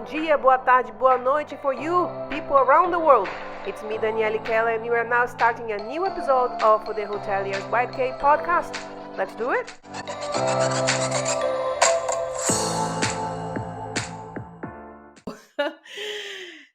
bom dia, boa tarde, boa noite for you, people around the world. It's me, Danielle Keller, and you are now starting a new episode of the Hoteliers by K podcast. Let's do it.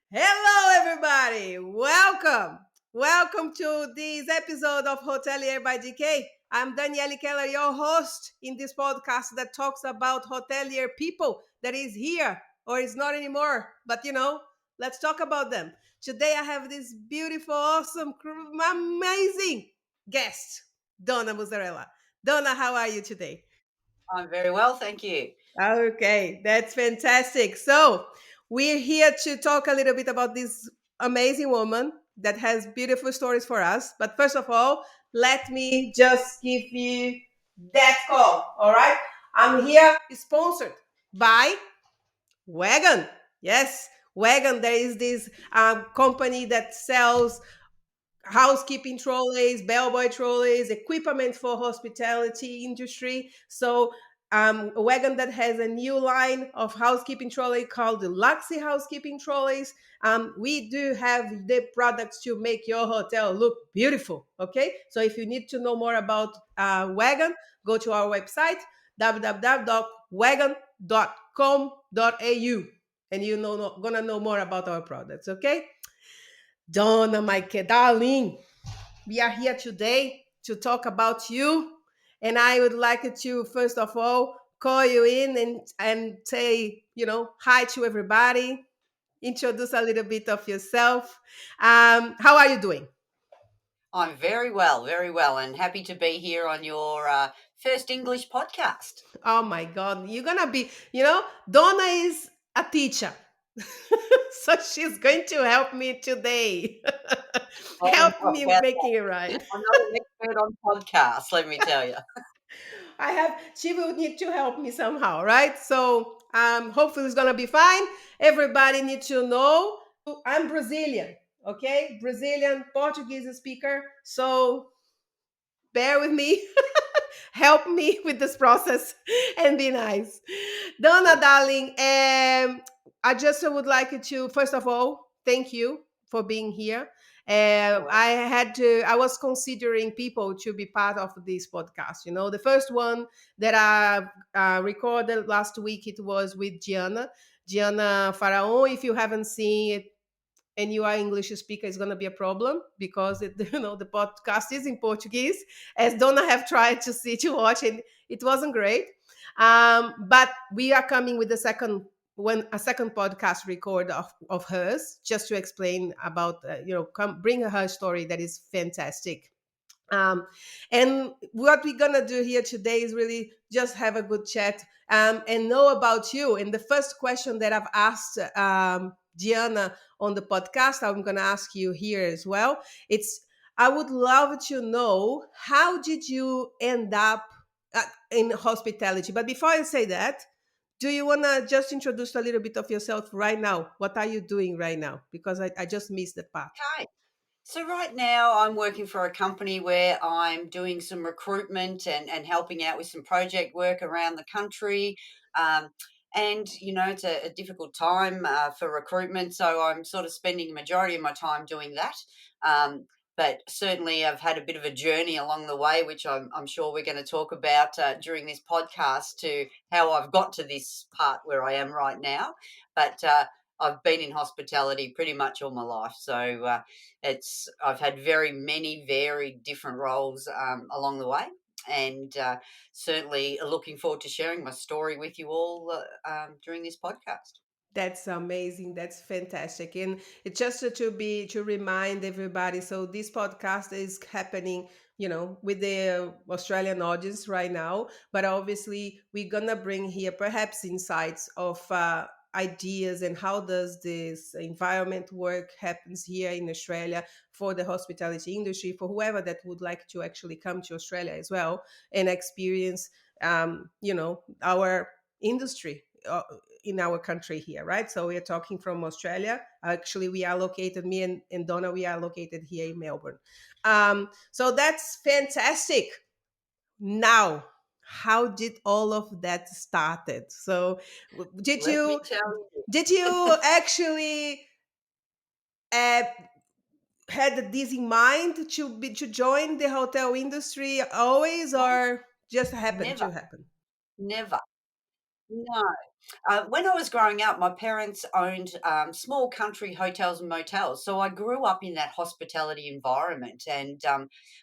Hello, everybody. Welcome to this episode of Hotelier by DK. I'm Danielle Keller, your host in this podcast that talks about hotelier people that is here or is not anymore. But let's talk about them. Today I have this beautiful, awesome, amazing guest, Donna Musarella. Donna, how are you today? I'm very well, thank you. Okay, that's fantastic. So, we're here to talk a little bit about this amazing woman that has beautiful stories for us. But first of all, let me just give you that call. All right. I'm here sponsored by Wagon. Yes, Wagon. There is this company that sells housekeeping trolleys, bellboy trolleys, equipment for hospitality industry. So a wagon that has a new line of housekeeping trolley called the Luxy housekeeping trolleys. We do have the products to make your hotel look beautiful. Okay, so if you need to know more about Wagon, go to our website www.wagon.com.au and gonna know more about our products. Okay, Donna, my darling, we are here today to talk about you. And I would like to, first of all, call you in and say, hi to everybody. Introduce a little bit of yourself. How are you doing? I'm very well, and happy to be here on your first English podcast. Oh my God, you're going to be, Donna is a teacher. So she's going to help me today. Oh, Help me making it right. I'm not an expert on podcasts, let me tell you. She will need to help me somehow, right? So hopefully it's gonna be fine. Everybody needs to know I'm Brazilian, okay? Brazilian Portuguese speaker. So bear with me. Help me with this process and be nice. Donna, darling, I just would like you to, first of all, thank you for being here. I was considering people to be part of this podcast. The first one that I recorded last week, it was with Gianna Faraon. If you haven't seen it, and you are English speaker, it's going to be a problem because the podcast is in Portuguese, as Donna have tried to watch, and it wasn't great. But we are coming with a second podcast record of hers, just to explain about bring her story that is fantastic. um, and what we're gonna do here today is really just have a good chat and know about you. And the first question that I've asked Gianna on the podcast, I'm gonna ask you here as well. It's I would love to know, how did you end up in hospitality? But before I say that, do you wanna just introduce a little bit of yourself right now? What are you doing right now? Because I just missed that part. Okay. So right now I'm working for a company where I'm doing some recruitment and helping out with some project work around the country. Um, and, it's a difficult time for recruitment. So I'm sort of spending the majority of my time doing that. But certainly I've had a bit of a journey along the way, which I'm sure we're going to talk about during this podcast, to how I've got to this part where I am right now. But I've been in hospitality pretty much all my life. So I've had very many varied different roles along the way, and certainly looking forward to sharing my story with you all during this podcast. That's amazing. That's fantastic. And it's just to remind everybody. So this podcast is happening, with the Australian audience right now. But obviously, we're gonna bring here perhaps insights of ideas and how does this environment work happens here in Australia for the hospitality industry, for whoever that would like to actually come to Australia as well and experience, our industry in our country here, right? So we are talking from Australia. Actually, we are located, me and Donna, we are located here in Melbourne. So that's fantastic. Now, how did all of that started? So did Let me you tell you. actually uh, had this in mind to join the hotel industry always, No, or just happened never, to happen? never. No. When I was growing up, my parents owned small country hotels and motels. So I grew up in that hospitality environment. And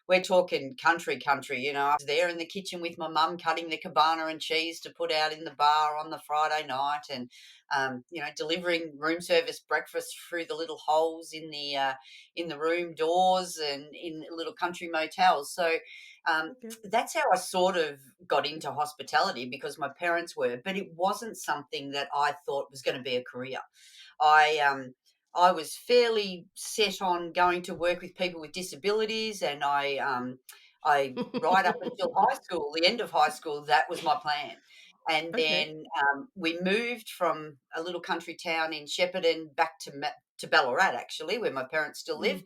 we're talking country, country. I was there in the kitchen with my mum cutting the cabana and cheese to put out in the bar on the Friday night and, delivering room service breakfast through the little holes in the room doors and in little country motels. So Okay. that's how I sort of got into hospitality because my parents were, but it wasn't something that I thought was going to be a career. I I was fairly set on going to work with people with disabilities, and I right up until high school, the end of high school, that was my plan. And Okay. then we moved from a little country town in Shepparton back to Ballarat, actually, where my parents still live.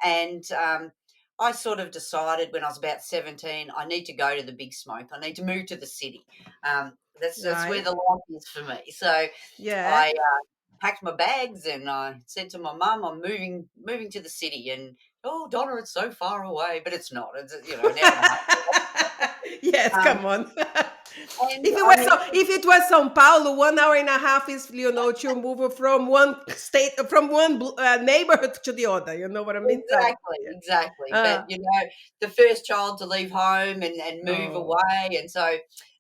Mm. And I sort of decided when I was about 17, I need to go to the big smoke. I need to move to the city. That's where Right. the life is for me. So Yeah. I packed my bags and I said to my mum, "I'm moving to the city." And oh, Donna, it's so far away, but it's not. It's an hour and a half. Yes, Um, come on. and I needed If it was São Paulo, 1 hour and a half is to move from one state, from one neighborhood to the other. You know what I mean? So exactly, yeah. exactly. But Uh, the first child to leave home and move oh, away, and so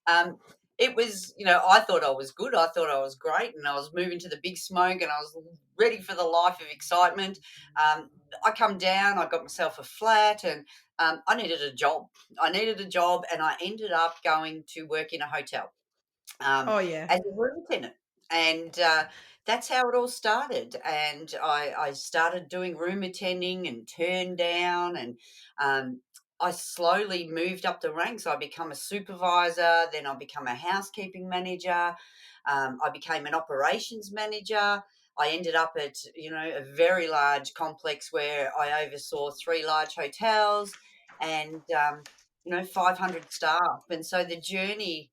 um, it was. I thought I was good. I thought I was great, and I was moving to the big smoke, and I was ready for the life of excitement. I come down. I got myself a flat, and I needed a job. I needed a job, and I ended up going to work in a hotel um, oh yeah. as a room attendant. And that's how it all started. And I started doing room attending and turn down. And I slowly moved up the ranks. I become a supervisor, then I become a housekeeping manager. I became an operations manager. I ended up at a very large complex where I oversaw three large hotels and 500 staff. And so the journey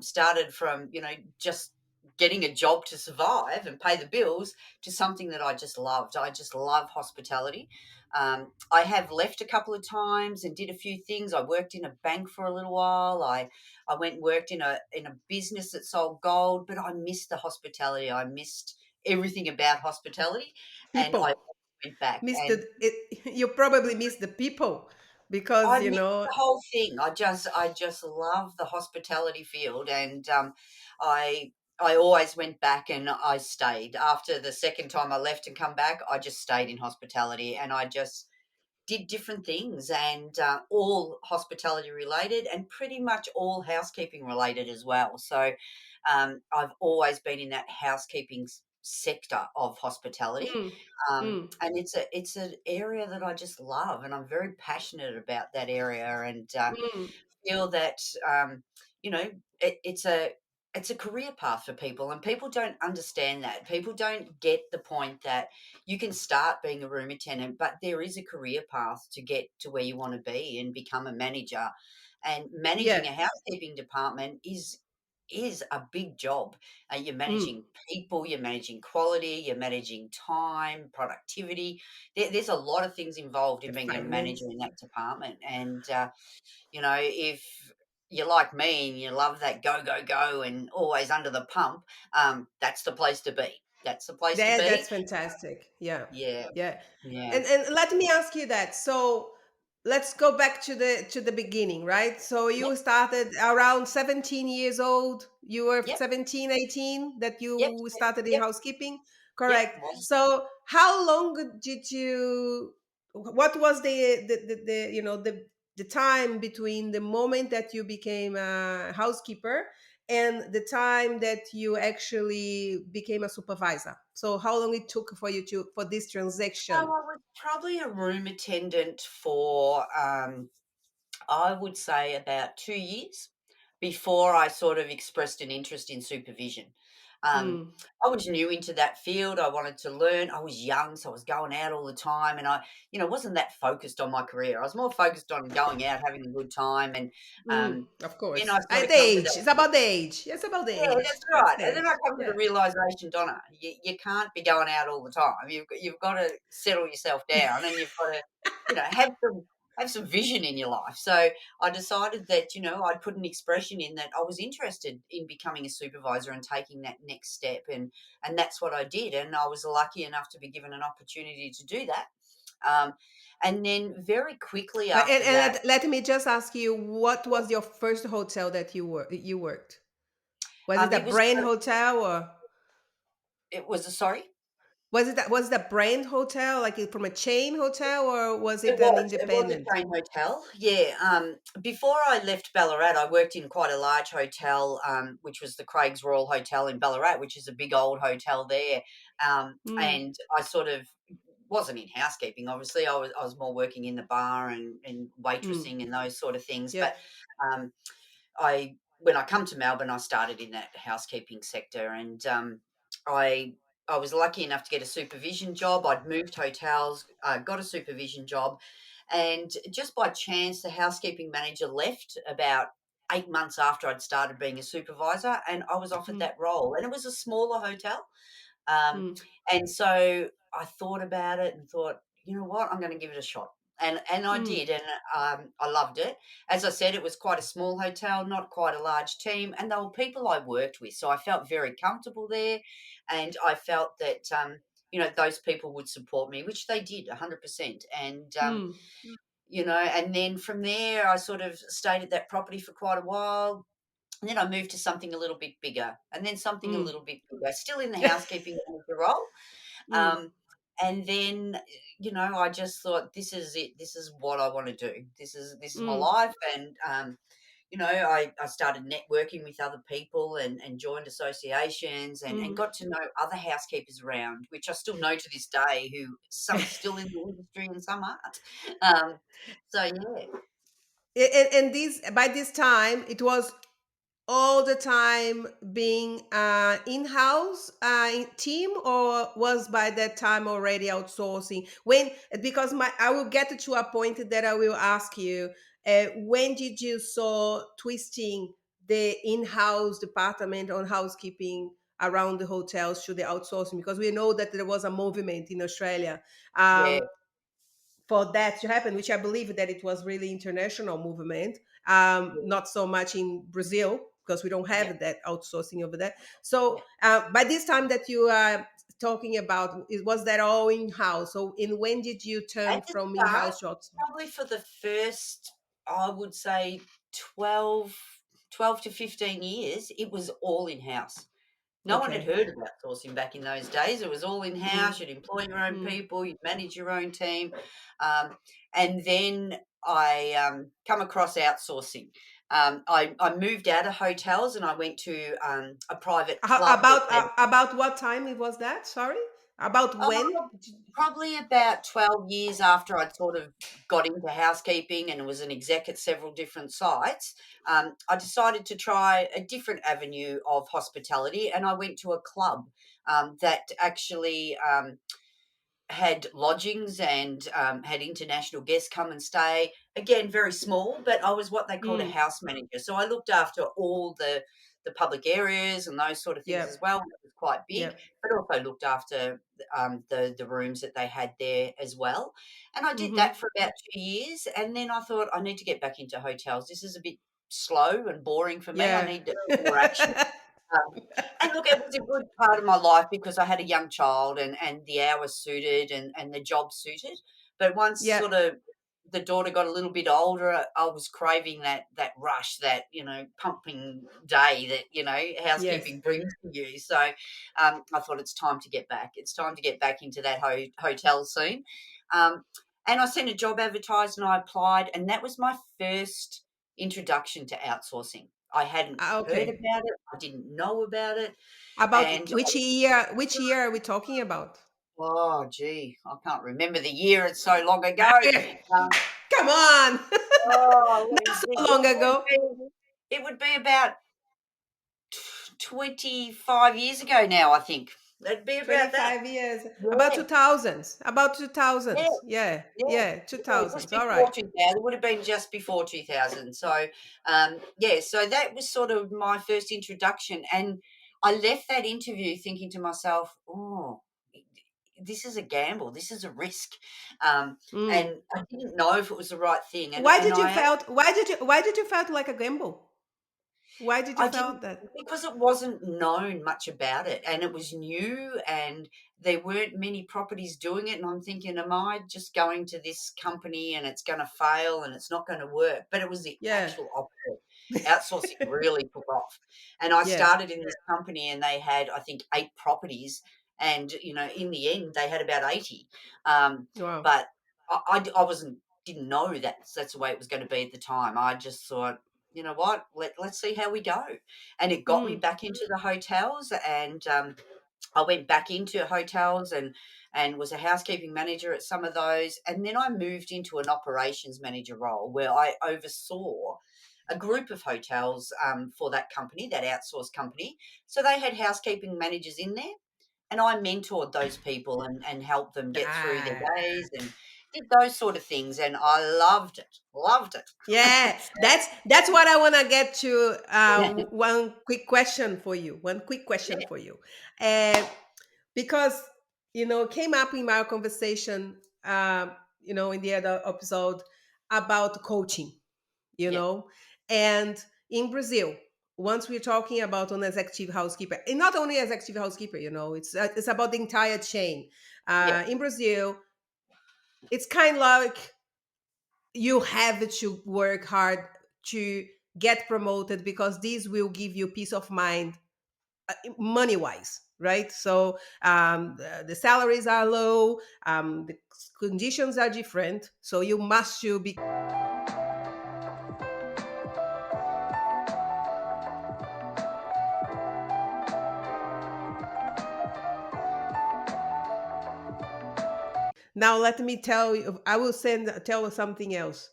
started from just getting a job to survive and pay the bills to something that I just loved. I just love hospitality. I have left a couple of times and did a few things. I worked in a bank for a little while. I went and worked in a business that sold gold, but I missed the hospitality. I missed everything about hospitality, and I People. went back Miss and you probably miss the people because I missed the whole thing. I just love the hospitality field, and I I always went back and I stayed. After the second time I left and come back, I just stayed in hospitality, and I just did different things, and all hospitality related, and pretty much all housekeeping related as well. So I've always been in that housekeeping sector of hospitality, Mm, mm, and it's an area that I just love, and I'm very passionate about that area, and mm. feel that um, you know it's a career path for people, and people don't understand that. People don't get the point that you can start being a room attendant, but there is a career path to get to where you want to be and become a manager. And Yeah. managing a housekeeping department is a big job. You're Mm. managing people, you're managing quality, you're managing time, productivity. There's a lot of things involved The in being a manager finance. in that department, and if you're like me and you love that go, go, go and always under the pump, that's the place to be. That's the place to be. That's fantastic. Yeah. Yeah, Yeah. yeah. And let me ask you that. So let's go back to the beginning, right? So Yep, you started around 17 years old. You were yep, 17, 18 that yep, you started in yep, housekeeping. yep, Correct. was So how long did you what was the time between the moment that you became a housekeeper and the time that you actually became a supervisor? So how long it took for you to for this I transaction? was probably a room attendant for I would say about 2 years before I sort of expressed an interest in supervision. Mm, I was new into that field. I wanted to learn. I was young, so I was going out all the time, and wasn't that focused on my career. I was more focused on going out, having a good time, and mm, um, of then course. I sort of The come to age. that. It's about the age. It's about the Yeah, age. that's That's right. the And then age. I come to the Yeah. realization, Donna, you can't be going out all the time. You've got to settle yourself down, and you've got to, have some vision in your life. So I decided that I'd put an expression in that I was interested in becoming a supervisor and taking that next step, and that's what I did. And I was lucky enough to be given an opportunity to do that. Um, and then very quickly And, after and that, let me just ask you, what was your first hotel that you worked? Was it a it was brand hotel, or it was a sorry. was it a brand hotel, like from a chain hotel, or was It it an was. It was independent? a chain hotel. Yeah. Before I left Ballarat, I worked in quite a large hotel, which was the Craig's Royal Hotel in Ballarat, which is a big old hotel there. Mm, And I sort of wasn't in housekeeping. Obviously, I was more working in the bar and mm, waitressing and those sort of things. But yep. um, I when I come to Melbourne, I started in that housekeeping sector, and I I was lucky enough to get a supervision job. I'd moved hotels, got a supervision job, and just by chance, the housekeeping manager left about 8 months after I'd started being a supervisor, and I was offered Mm, that role. And it was a smaller hotel, um, mm, and so I thought about it and thought, you know what, I'm going to give it a shot. And I mm, did, and I loved it. As I said, it was quite a small hotel, not quite a large team, and they were people I worked with, so I felt very comfortable there, and I felt that those people would support me, which they did 100%. And mm, and then from there, I sort of stayed at that property for quite a while, and then I moved to something a little bit bigger, and then something a mm. little bit bigger, still in the housekeeping manager role. Mm, Um, and then, I just thought, this is it. This is what I want to do. This is my mm, life. And I started networking with other people and joined associations and mm. got to know other housekeepers around, which I still know to this day. Who some are still in the industry and some aren't. So yeah, And these, by this time, it was all the time being in-house team, or was by that time already outsourcing? When, because my I will get to a point that I will ask you, when did you saw twisting the in-house department on housekeeping around the hotels to the outsourcing? Because we know that there was a movement in Australia, yeah, for that to happen, which I believe that it was really international movement, yeah, not so much in Brazil, because we don't yeah, have that outsourcing over there. So yeah. by this time that you are talking about, it was that all in house. So in when did you turn At the from in start, house to outsourcing? probably for the first, I would say 12, 12 to 15 years, it was all in-house. No one had Okay. heard about sourcing back in those days. It was all Mm, in-house. You'd employ your own mm, people, you'd manage your own team. And then I come across outsourcing. I moved out of hotels and I went to a private club that had about what time it was that? Sorry, about Oh, when? probably about 12 years after I'd sort of got into housekeeping and was an exec at several different sites. I decided to try a different avenue of hospitality, and I went to a club that actually had lodgings and had international guests come and stay. Again, very small, but I was what they called a Mm, house manager. So I looked after all the public areas and those sort of things as yep, well. It was quite big, yep. but also looked after the rooms that they had there as well. And I did Mm-hmm. that for about 2 years, and then I thought I need to get back into hotels. This is a bit slow and boring for me. I Yeah. need more action. And look, it was a good part of my life because I had a young child and the hours suited and the job suited. But once Yep. sort of the daughter got a little bit older, I was craving that rush, that pumping day that Yes. housekeeping brings to you. So I thought it's time to get back. It's time to get back into that hotel scene. Um, and I sent a job advertised and I applied, and that was my first introduction to outsourcing. I hadn't heard Okay. about it. I didn't know about it, About and which year? Which year are we talking about? oh, gee, I can't remember the year. It's so long ago. Um, Come on. oh, let Not me so think. long ago. It would be about 25 years ago now, I think. That'd be about that. 25 years, about Yeah, 2000s, about yeah, 2000s. Yeah, yeah, yeah, yeah, just 2000s. All before right. 2000. It would have been just before 2000. So, yeah, so that was sort of my first introduction, and I left that interview thinking to myself, "Oh, this is a gamble. This is a risk," um, Mm. and I didn't know if it was the right thing, and Why and did you I felt? Why did you felt like a gamble? Why did you I felt didn't that? because it wasn't known much about it, and it was new, and there weren't many properties doing it, and I'm thinking, "Am I just going to this company and it's gonna fail and it's not gonna work?" But it was the Yeah. actual opposite. Outsourcing really took off, and I Yeah. started in this company, and they had, I think, 8 properties, and, in the end, they had about 80, Wow. but I wasn't didn't know that's the way it was gonna be at the time. I just thought, "You know what? Let's see how we go." And it got me Mm. back into the hotels, and I went back into hotels and was a housekeeping manager at some of those, and then I moved into an operations manager role where I oversaw a group of hotels for that company, that outsourced company. So they had housekeeping managers in there, and I mentored those people and helped them get through their Ah. days and did those sort of things, and I loved it. Yeah, that's what I want to get to. Yeah, One quick question for you. One quick question yeah, for you, uh, because came up in our conversation. In the other episode about coaching. You yeah, know, and in Brazil, once we're talking about an executive housekeeper, and not only executive housekeeper, it's about the entire chain. yeah. In Brazil, it's kind of like you have to work hard to get promoted because this will give you peace of mind, money wise, right? So the salaries are low, the conditions are different, so you be. Now let me tell you, I will tell you something else.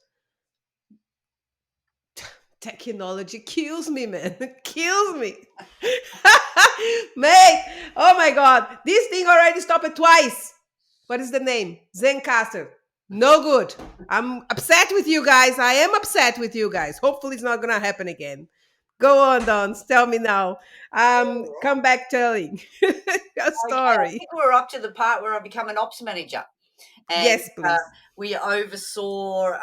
Technology kills me, man. Kills me. Mate, oh my god, this thing already stopped twice. What is the name? Zencaster. No good. I'm upset with you guys. I am upset with you guys. Hopefully it's not gonna happen again. Go on, Dons. Tell me now. Come back telling a Okay, I story. think we're up to the part where I become an ops manager, and Yes, please. we oversaw,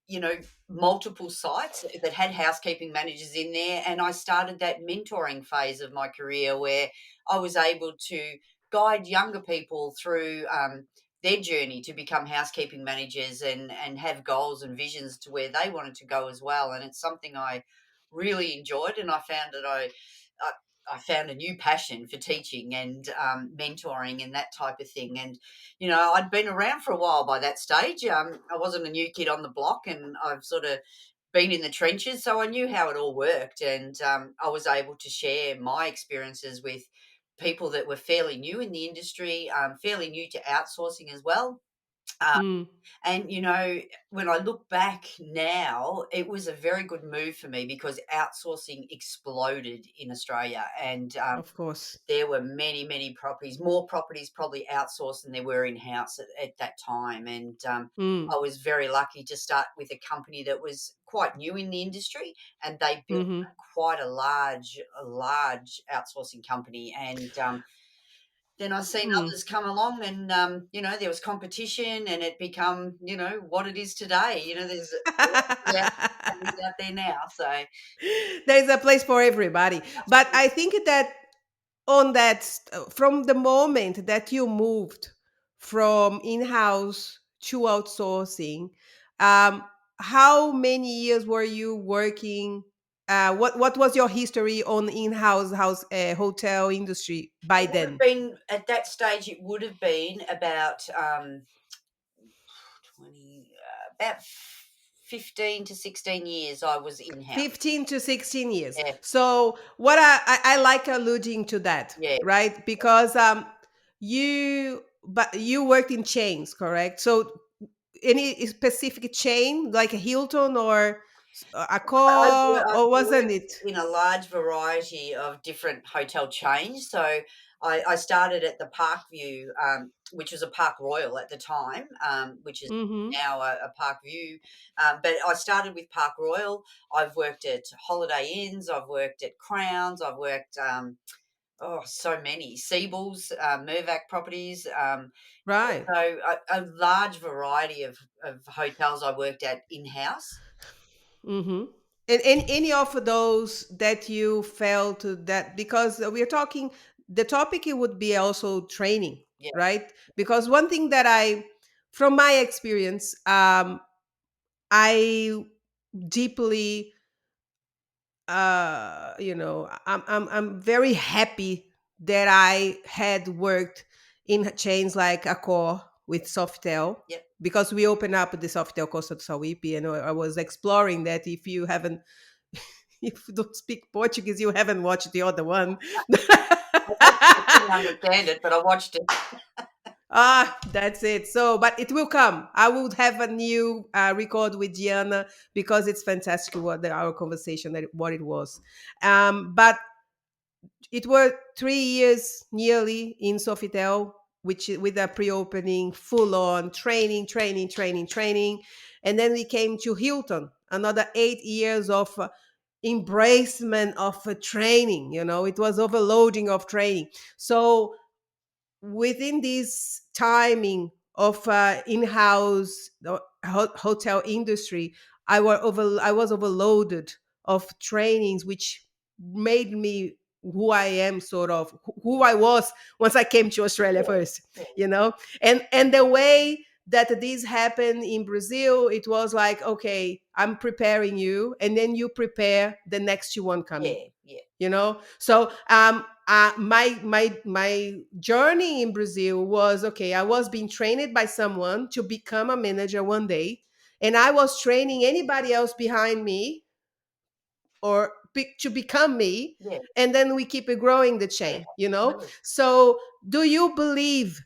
you know, multiple sites that had housekeeping managers in there, and I started that mentoring phase of my career where I was able to guide younger people through their journey to become housekeeping managers and have goals and visions to where they wanted to go as well. And it's something I really enjoyed, and I found that I I found a new passion for teaching and mentoring and that type of thing. And I'd been around for a while by that stage. I wasn't a new kid on the block, and I've sort of been in the trenches, so I knew how it all worked. And I was able to share my experiences with people that were fairly new in the industry, fairly new to outsourcing as well. Uh, Mm, and when I look back now, it was a very good move for me because outsourcing exploded in Australia, and of course. there were many, many properties, more properties probably outsourced than there were in house at that time. And Mm, I was very lucky to start with a company that was quite new in the industry, and they built hmm quite a large outsourcing company. And then I seen mm. others come along, and there was competition, and it become what it is today. There's lots of companies out there now. So There's a place for everybody. But I think that from the moment that you moved from in-house to outsourcing, um, how many years were you working? What was your history on in-house house hotel industry by it would have then? been at that stage. It would have been about 20, about 15 to 16 years I was in house. 15 to 16 years. Yeah, So what I like alluding to that, yeah. right? Because you worked in chains, correct? So any specific chain like a Hilton or Accor, I've or wasn't worked it? in a large variety of different hotel chains. So I started at the Parkview, which was a Park Royal at the time, which is Mm-hmm. now a Park View. But I started with Park Royal. I've worked at Holiday Inns. I've worked at Crowns. I've worked, so many Seaballs, Mirvac properties. Right. So a large variety of hotels I worked at in house. Mm-hmm. And any of those that you felt that, because we're talking, the topic, it would be also training, Yeah, right? Because one thing that from my experience, I deeply, I'm very happy that I had worked in chains like Accor with Softel, yeah. because we opened up the Softel Costa do Sauípe, and I was exploring that. If you haven't, if you don't speak Portuguese, you haven't watched the other one. I watched it, I couldn't understand it, but I watched it. Ah, that's it. So, but it will come. I would have a new record with Diana, because it's fantastic what our conversation, that what it was. But it were 3 years nearly in Sofitel, which with a pre-opening, full on training, training, training, training, and then we came to Hilton, another 8 years of embracement of training. It was overloading of training. So within this timing of in-house hotel industry, I was overloaded of trainings, which made me who I am, sort of who I was once I came to Australia Yeah, first. yeah, And the way that this happened in Brazil, it was like, okay, I'm preparing you, and then you prepare the next one coming. yeah, yeah, So my journey in Brazil was, okay, I was being trained by someone to become a manager one day, and I was training anybody else behind me, or to become me, yeah, and then we keep it growing the yeah, chain. absolutely. So do you believe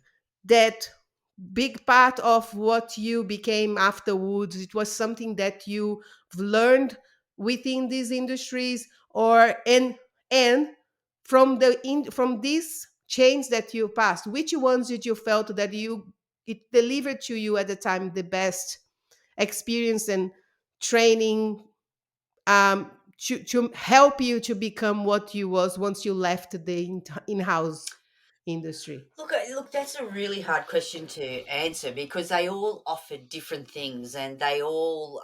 that big part of what you became afterwards, it was something that you learned within these industries, or and from these chains that you passed, which ones did you felt that you it delivered to you at the time the best experience and training, to help you to become what you was once you left the in-house industry? Look, that's a really hard question to answer because they all offer different things, and they all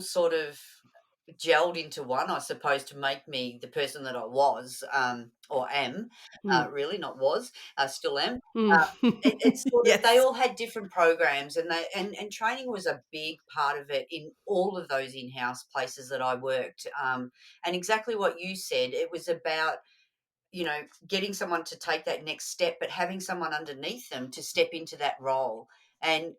sort of gelled into one, I suppose, to make me the person that I was, or am, Hmm. really, not was, still am. Hmm. It's sort of they Yes. all had different programs, and and training was a big part of it in all of those in-house places that I worked. And exactly what you said, it was about getting someone to take that next step, but having someone underneath them to step into that role. And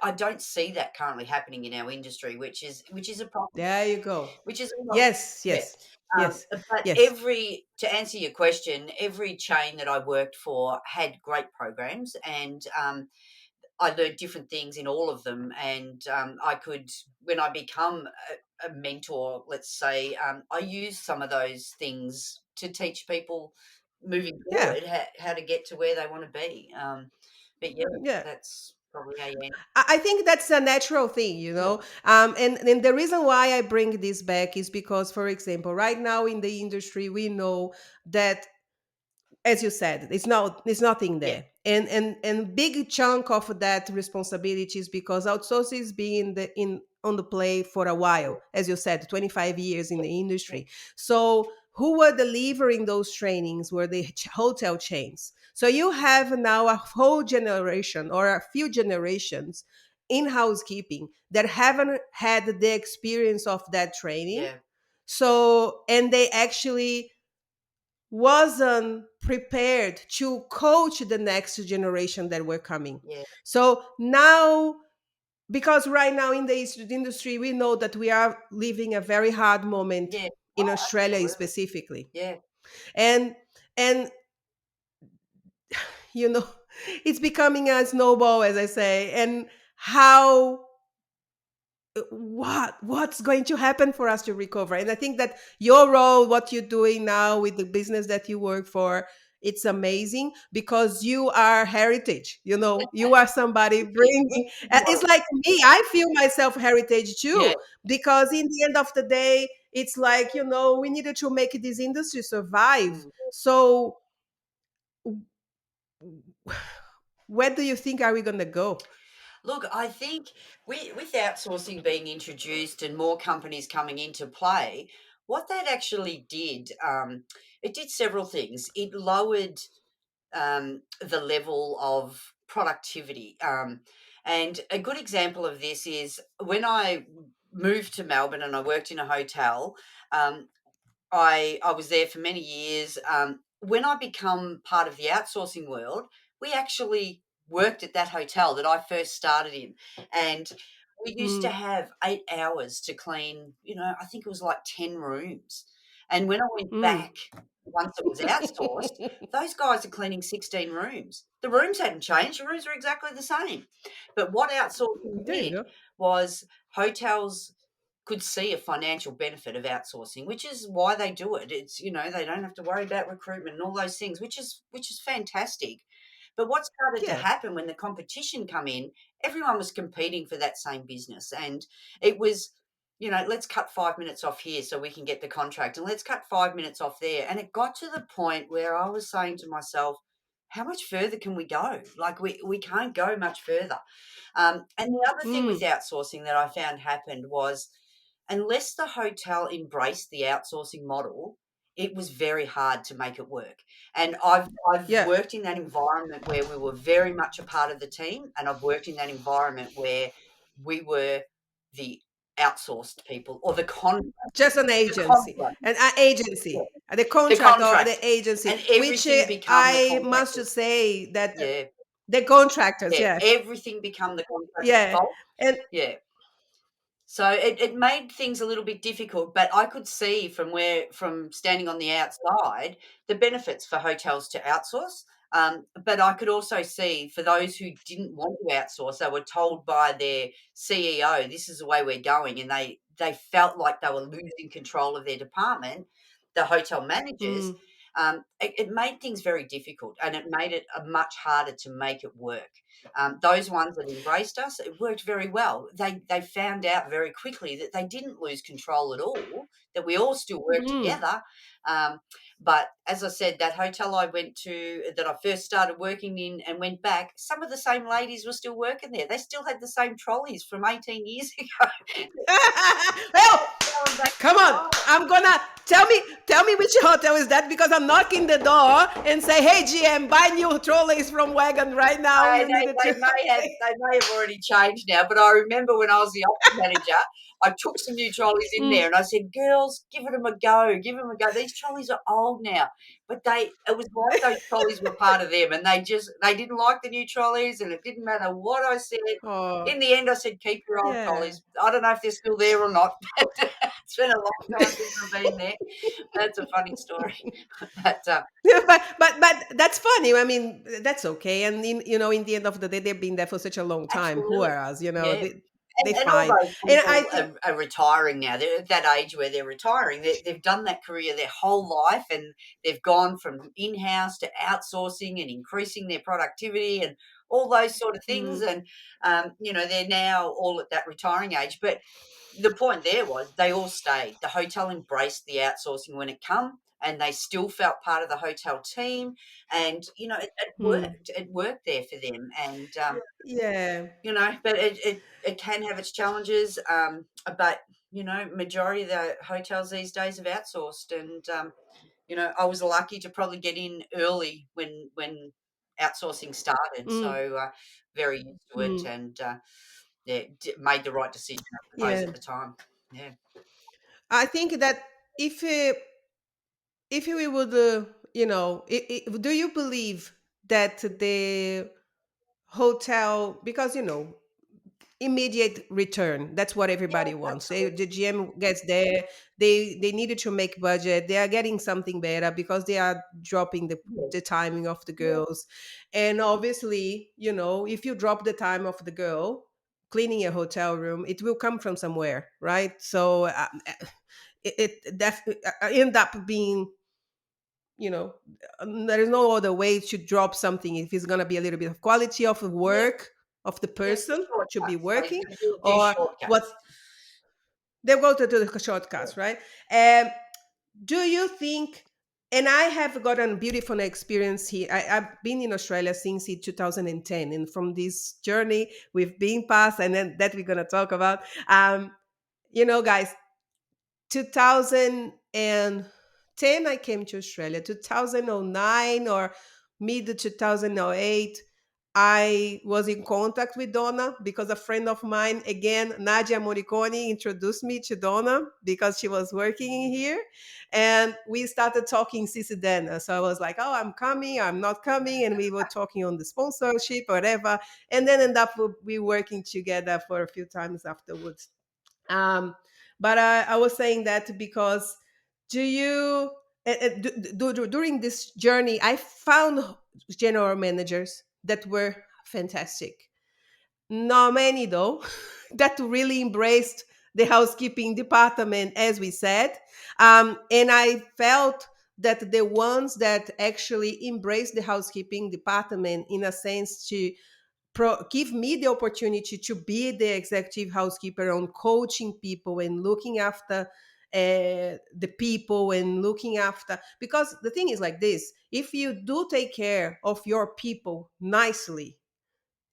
I don't see that currently happening in our industry, which is a problem. There you go. Which is a problem. Yes, Yeah. yes, yes, But yes. to answer your question, every chain that I worked for had great programs, and I learned different things in all of them. And I could, when I become a mentor, let's say, I use some of those things to teach people moving Yeah, forward how to get to where they want to be. But yeah, yeah. that's probably how you end. I think that's a natural thing, Yeah, and the reason why I bring this back is because, for example, right now in the industry, we know that, as you said, it's nothing yeah, there, and big chunk of that responsibility is because outsourcing is being in on the play for a yeah, while, as you said, 25 years in yeah, the yeah, industry. So who were delivering those trainings were the hotel chains. So you have now a whole generation, or a few generations, in housekeeping that haven't had the experience of that training. yeah, So, and they actually wasn't prepared to coach the next generation that were coming. yeah, So now, because right now in the industry, we know that we are living a very hard moment yeah. in Oh, Australia absolutely. specifically. Yeah, And and you know, it's becoming a snowball, as I say. And how what's going to happen for us to recover. And I think that your role, what you're doing now with the business that you work for, it's amazing because you are heritage, you are somebody bringing, it's Well, like me, I feel myself heritage yeah. too, because in the end of the day, it's like, we needed to make this industry survive. Mm. So where do you think are we going to go? Look, I think with outsourcing being introduced and more companies coming into play, what that actually did, it did several things. It lowered the level of productivity. And a good example of this is when I moved to Melbourne and I worked in a hotel. Um, I was there for many years. When I become part of the outsourcing world, we actually worked at that hotel that I first started in, and we used to Mm, have 8 hours to clean. I think it was like 10 rooms. And when I went mm. back, once it was outsourced, those guys are cleaning 16 rooms. The rooms hadn't changed; the rooms were exactly the same. But what outsourcing There you did go. was hotels could see a financial benefit of outsourcing, which is why they do it. It's they don't have to worry about recruitment and all those things, which is fantastic. But what started to Yeah. happen when the competition come in, everyone was competing for that same business, and it was. Let's cut 5 minutes off here so we can get the contract, and let's cut 5 minutes off there. And it got to the point where I was saying to myself, how much further can we go? Like, we can't go much further. And the other thing with Mm, outsourcing that I found happened was unless the hotel embraced the outsourcing model, it was very hard to make it work. And I've yeah. worked in that environment where we were very much a part of the team, and I've worked in that environment where we were the outsourced people or Just an the agency, contract, an yeah, agency, the the contract or the contract, agency, and which everything become the I must contractors. just say that Yeah, the contractors, yeah, yes, everything become the contractor's yeah, fault. and Yeah. So it made things a little bit difficult, but I could see from standing on the outside the benefits for hotels to outsource. But I could also see for those who didn't want to outsource, they were told by their CEO, "This is the way we're going," and they felt like they were losing control of their department. The hotel managers, mm, it made things very difficult, and it made it much harder to make it work. Those ones that embraced us, it worked very well. They found out very quickly that they didn't lose control at all, that we all still worked mm. together. Um, but as I said, that hotel I went to that I first started working in and went back, some of the same ladies were still working there. They still had the same trolleys from 18 years ago. Well, Going back come to on, life. I'm gonna tell me which hotel is that, because I'm knocking the door and say, hey GM, buy new trolleys from Wagon right now. They You they needed they to. may have they may have already changed now, but I remember when I was the office manager, I took some new trolleys in Mm. there and I said, "Girls, give them a go, give them a go. These trolleys are old now." But it was like those trolleys were part of them, and they didn't like the new trolleys, and it didn't matter what I said. Oh, In the end, I said, "Keep your old yeah. trolleys." I don't know if they're still there or not, but it's been a long time since I've been there. That's a funny story. But, Yeah, but that's funny. I mean, that's okay. And in the end of the day, they've been there for such a long time. Who absolutely. are us? Yeah. They And all fine. those And I people think, are retiring now. They're at that age where they're retiring. They've done that career their whole life, and they've gone from in-house to outsourcing and increasing their productivity and all those sort of things. mm, And they're now all at that retiring age. But the point there was they all stayed. The hotel embraced the outsourcing when it come, and they still felt part of the hotel team. And it mm, worked. It worked there for them. And yeah, but it can have its challenges. But majority of the hotels these days have outsourced, and I was lucky to probably get in early when outsourcing started, mm, so very used to it, mm, and yeah, made the right decision, I suppose, yeah. at the time. Yeah, I think that if we would, do you believe that the hotel, because immediate return, that's what yeah, everybody wants. The absolutely. GM gets there, they needed to make budget, they are getting something better because they are dropping the Yes, timing of the yeah, girls. And obviously, if you drop the time of the girl, cleaning a hotel room, it will come from somewhere, right? So end up being, you know, there is no other way to drop something if it's going to be a little bit of quality of the Yep, work of the yep, person should be shortcuts. working, They do or what shortcuts. they go to do the Yeah. shortcuts, right? Um, do you think, and I have gotten a beautiful experience here. I've been in Australia since 2010, and from this journey we've been past, and then that we're going to talk about. Guys, 2010 I came to Australia. 2009 or mid 2008 I was in contact with Donna because a friend of mine, again, Nadia Moriconi, introduced me to Donna because she was working in here. And we started talking since then. So I was like, oh, I'm coming, I'm not coming. And we were talking on the sponsorship, whatever. And then end up we working together for a few times afterwards. Um, but I was saying that because do you, during this journey, I found general managers that were fantastic. Not many, though, that really embraced the housekeeping department, as we said. And I felt that the ones that actually embraced the housekeeping department, in a sense, to give me the opportunity to be the executive housekeeper on coaching people and looking after the people and looking after, because the thing is like this: if you do take care of your people nicely,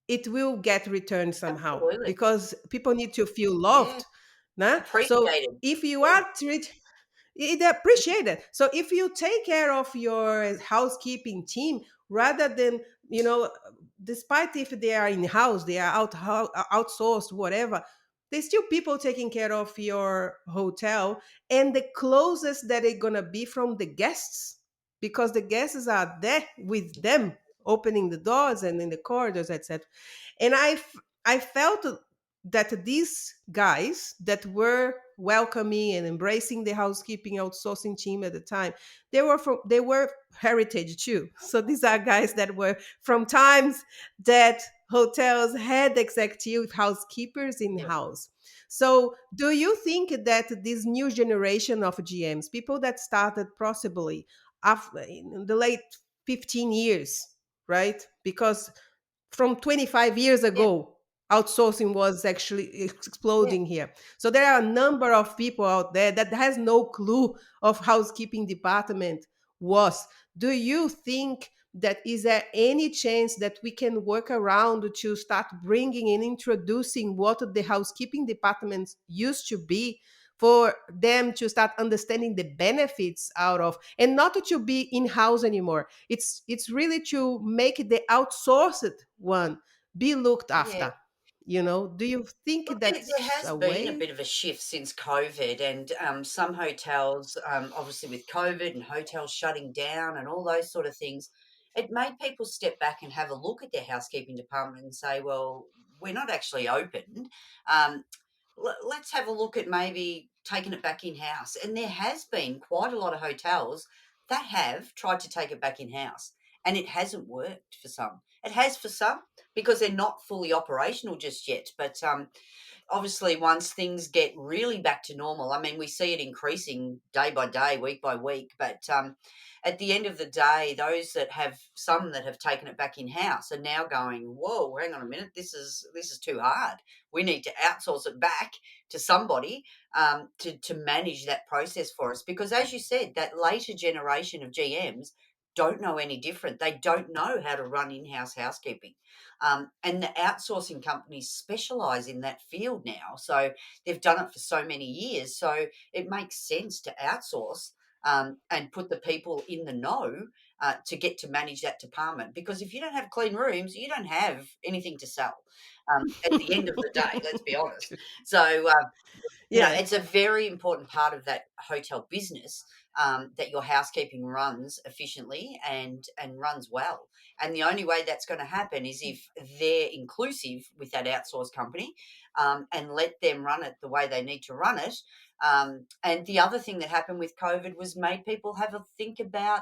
it will get returned somehow, Absolutely. because people need to feel Yeah. loved. Nah? So Appreciated. if you Yeah. are treat it appreciated. So if you take care of your housekeeping team, rather than, despite if they are in house, they are outsourced, whatever, there's still people taking care of your hotel, and the closest that they're gonna be from the guests, because the guests are there with them, opening the doors and in the corridors, etc. And I felt that these guys that were welcoming and embracing the housekeeping outsourcing team at the time, they were heritage too. So these are guys that were from times that hotels had executive housekeepers in Yeah. house. So do you think that this new generation of GMs, people that started possibly after in the late 15 years, right? Because from 25 years Yeah. ago, outsourcing was actually Yeah. exploding here. So there are a number of people out there that has no clue of housekeeping department was. Do you think that is there any chance that we can work around to start bringing and introducing what the housekeeping departments used to be, for them to start understanding the benefits out of, and not to be in house anymore? It's really to make the outsourced one be looked Yeah. after. Do you think Look, there that's has a been a way? bit of a shift since COVID, and some hotels, obviously with COVID and hotels shutting down and all those sort of things, it made people step back and have a look at their housekeeping department and say, well, we're not actually open. Um, let's have a look at maybe taking it back in house. And there has been quite a lot of hotels that have tried to take it back in house, and it hasn't worked for some. It has for some because they're not fully operational just yet. But obviously, once things get really back to normal, I mean, we see it increasing day by day, week by week. But at the end of the day, those that have some that have taken it back in house are now going, "Whoa, hang on a minute, this is too hard. We need to outsource it back to somebody to manage that process for us." Because, as you said, that later generation of GMs don't know any different. They don't know how to run in-house housekeeping. And the outsourcing companies specialize in that field now. So they've done it for so many years. So it makes sense to outsource and put the people in the know to get to manage that department. Because if you don't have clean rooms, you don't have anything to sell at the end of the day, let's be honest. So, Yeah. it's a very important part of that hotel business that your housekeeping runs efficiently and runs well. And the only way that's going to happen is if they're inclusive with that outsourced company and let them run it the way they need to run it. And the other thing that happened with COVID was made people have a think about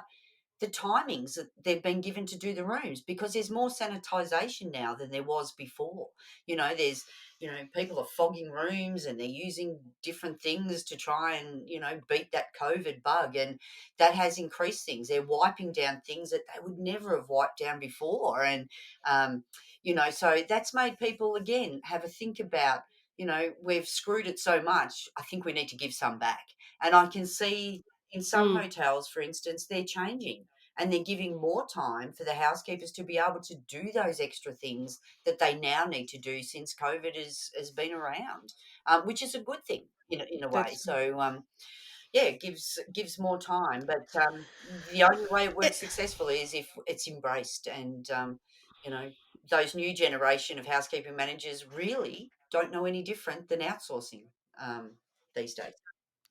the timings that they've been given to do the rooms, because there's more sanitisation now than there was before. There's people are fogging rooms and they're using different things to try and beat that COVID bug, and that has increased things. They're wiping down things that they would never have wiped down before, and so that's made people again have a think about. We've screwed it so much. I think we need to give some back, and I can see in some Mm, hotels, for instance, they're changing and they're giving more time for the housekeepers to be able to do those extra things that they now need to do since COVID has been around, which is a good thing in a way. that's So yeah, it gives more time, but the only way it eh, works successfully is if it's embraced, and you know those new generation of housekeeping managers really don't know any different than outsourcing um, these days.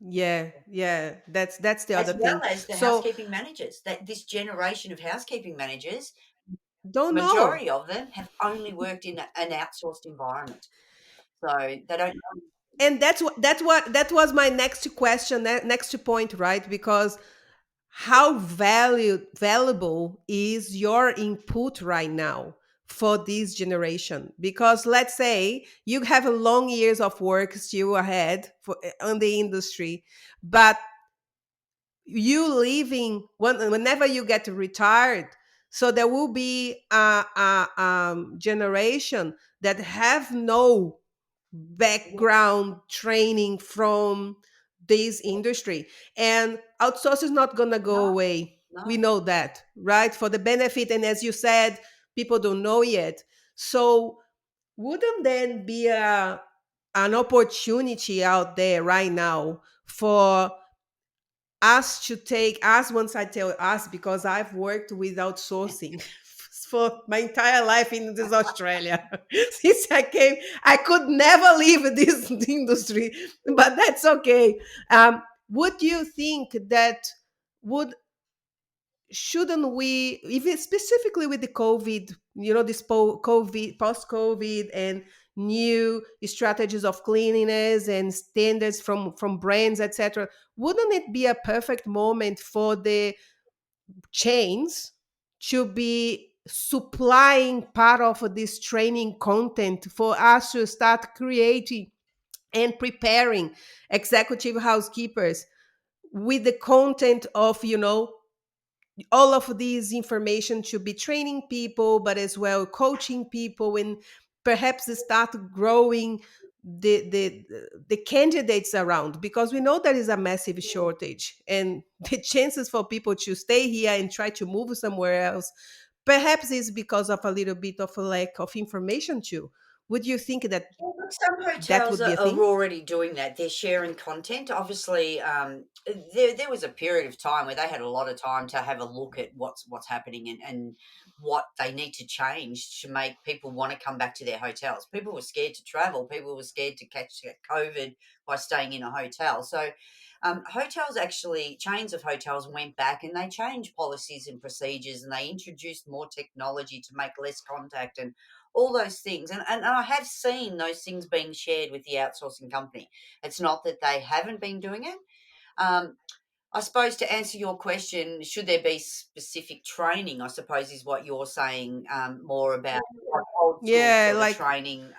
yeah, yeah. That's the As other well thing. as the So housekeeping managers, that this generation of housekeeping managers, don't know. majority of them have only worked in an outsourced environment, so they don't know. And that's what that was my next question, next point, right? Because how valuable is your input right now for this generation? Because let's say you have a long years of work still ahead on the industry, but you leaving whenever you get retired, so there will be a generation that have no background training from this industry, and outsource is not going to No, go away. We no. know that, right? For the benefit, and as you said, people don't know yet. So wouldn't then be an opportunity out there right now for us to take us, once I tell us, because I've worked with outsourcing for my entire life in this Australia. Since I came, I could never leave this industry, but that's okay. Would you think that would shouldn't we, even specifically with the COVID, this COVID, post COVID, and new strategies of cleanliness and standards from brands, etc., wouldn't it be a perfect moment for the chains to be supplying part of this training content for us to start creating and preparing executive housekeepers with the content of all of these information to be training people, but as well coaching people, and perhaps start growing the candidates around, because we know there is a massive shortage, and the chances for people to stay here and try to move somewhere else perhaps is because of a little bit of a lack of information too. Would you think that Yeah, look, some that hotels would be a are thing? already doing that. They're sharing content. Obviously, there was a period of time where they had a lot of time to have a look at what's happening, and what they need to change to make people want to come back to their hotels. People were scared to travel. People were scared to catch COVID by staying in a hotel. So, hotels actually, chains of hotels went back and they changed policies and procedures, and they introduced more technology to make less contact and all those things. And I have seen those things being shared with the outsourcing company. It's not that they haven't been doing it. Um, I suppose to answer your question, should there be specific training? I suppose is what you're saying, more about like old school Yeah, sort of like, training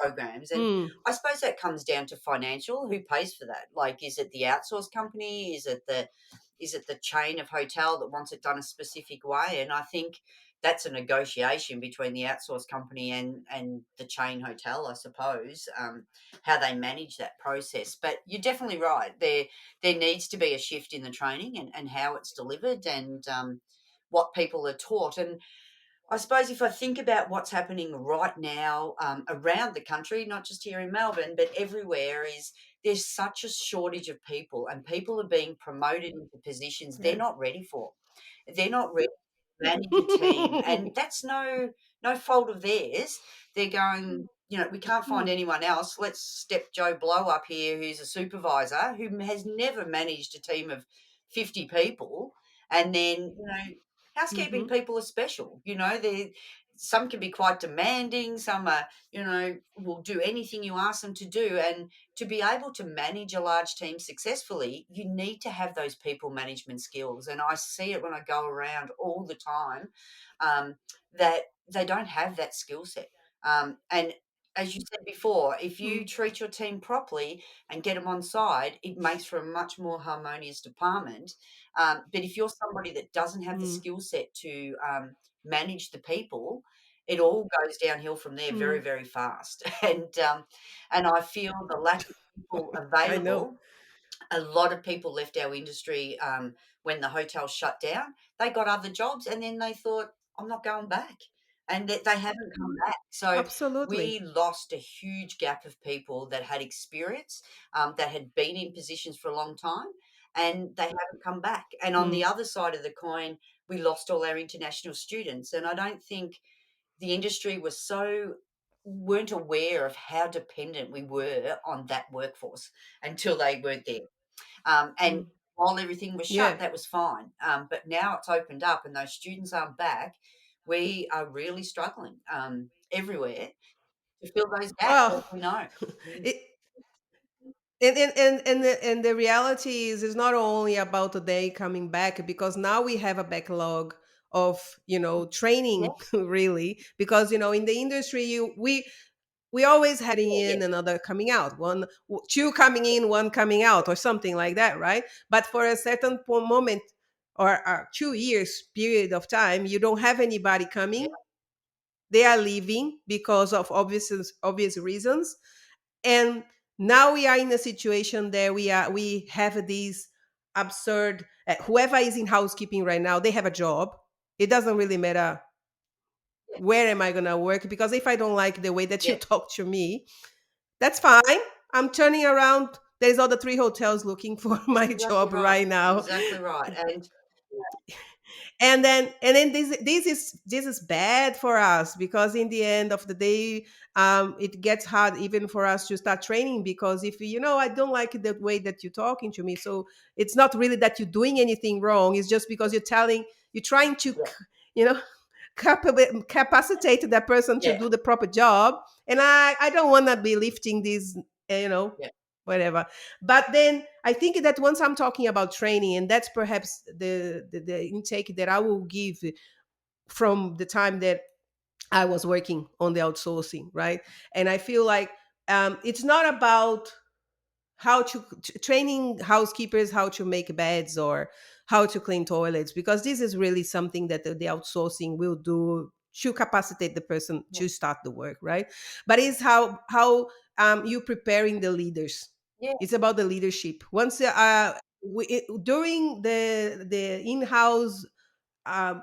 programs. And mm, I suppose that comes down to financial. Who pays for that? Like, is it the outsource company? Is it the chain of hotel that wants it done a specific way? And I think that's a negotiation between the outsource company and the chain hotel, I suppose, how they manage that process. But you're definitely right. There needs to be a shift in the training, and how it's delivered, and what people are taught. And I suppose if I think about what's happening right now, around the country, not just here in Melbourne, but everywhere, is there's such a shortage of people, and people are being promoted into positions they're yeah. not ready for. They're not ready to manage a team, and that's no fault of theirs. They're going, we can't find Mm. anyone else. Let's step Joe Blow up here, who's a supervisor who has never managed a team of 50 people, and then housekeeping Mhm. people are special. They some can be quite demanding, some are, will do anything you ask them to do. And to be able to manage a large team successfully, you need to have those people management skills. And I see it when I go around all the time, um, that they don't have that skill set. And as you said before, if you Mm. treat your team properly and get them on side, it makes for a much more harmonious department. But if you're somebody that doesn't have the Mm. skill set to manage the people, it all goes downhill from there very, Mm. very fast. And I feel the lack of people I know. available, a lot of people left our industry when the hotels shut down. They got other jobs and then they thought, I'm not going back. And that they haven't come back. So we Absolutely. lost a huge gap of people that had experience, that had been in positions for a long time, and they haven't come back. And on the Mm. other side of the coin, we lost all our international students. And I don't think the industry was so weren't aware of how dependent we were on that workforce until they weren't there. And Mm. while everything was shut, Yeah. that was fine. But now it's opened up and those students aren't back. We are really struggling everywhere to fill those gaps, as Well, we know. Mm. it and the reality is not only about the day coming back, because now we have a backlog of Yeah, training really, because in the industry we always having yeah, yeah, in another coming out, two coming in, one coming out, or something like that, right? But for a certain moment, or a 2 years period of time, you don't have anybody yeah, coming. They are leaving because of obvious reasons. And now we are in a situation that we have these absurd, whoever is in housekeeping right now, they have a job. It doesn't really matter yeah, where am I going to work, because if I don't like the way that you yeah. talk to me, that's fine. I'm turning around. There's other three hotels looking for That's my exactly job right. right now. Exactly right. And And then this is bad for us, because in the end of the day, it gets hard even for us to start training, because if I don't like the way that you're talking to me, so it's not really that you're doing anything wrong. It's just because you're trying to yeah, you know capacitate that person to yeah, do the proper job. And I don't want to be lifting these, you know yeah, whatever. But then I think that once I'm talking about training, and that's perhaps the intake that I will give from the time that I was working on the outsourcing, right? And I feel like it's not about how to training housekeepers how to make beds or how to clean toilets, because this is really something that the outsourcing will do to capacitate the person yeah, to start the work, right? But it's how you preparing the leaders. yeah, It's about the leadership. Once during the in-house um,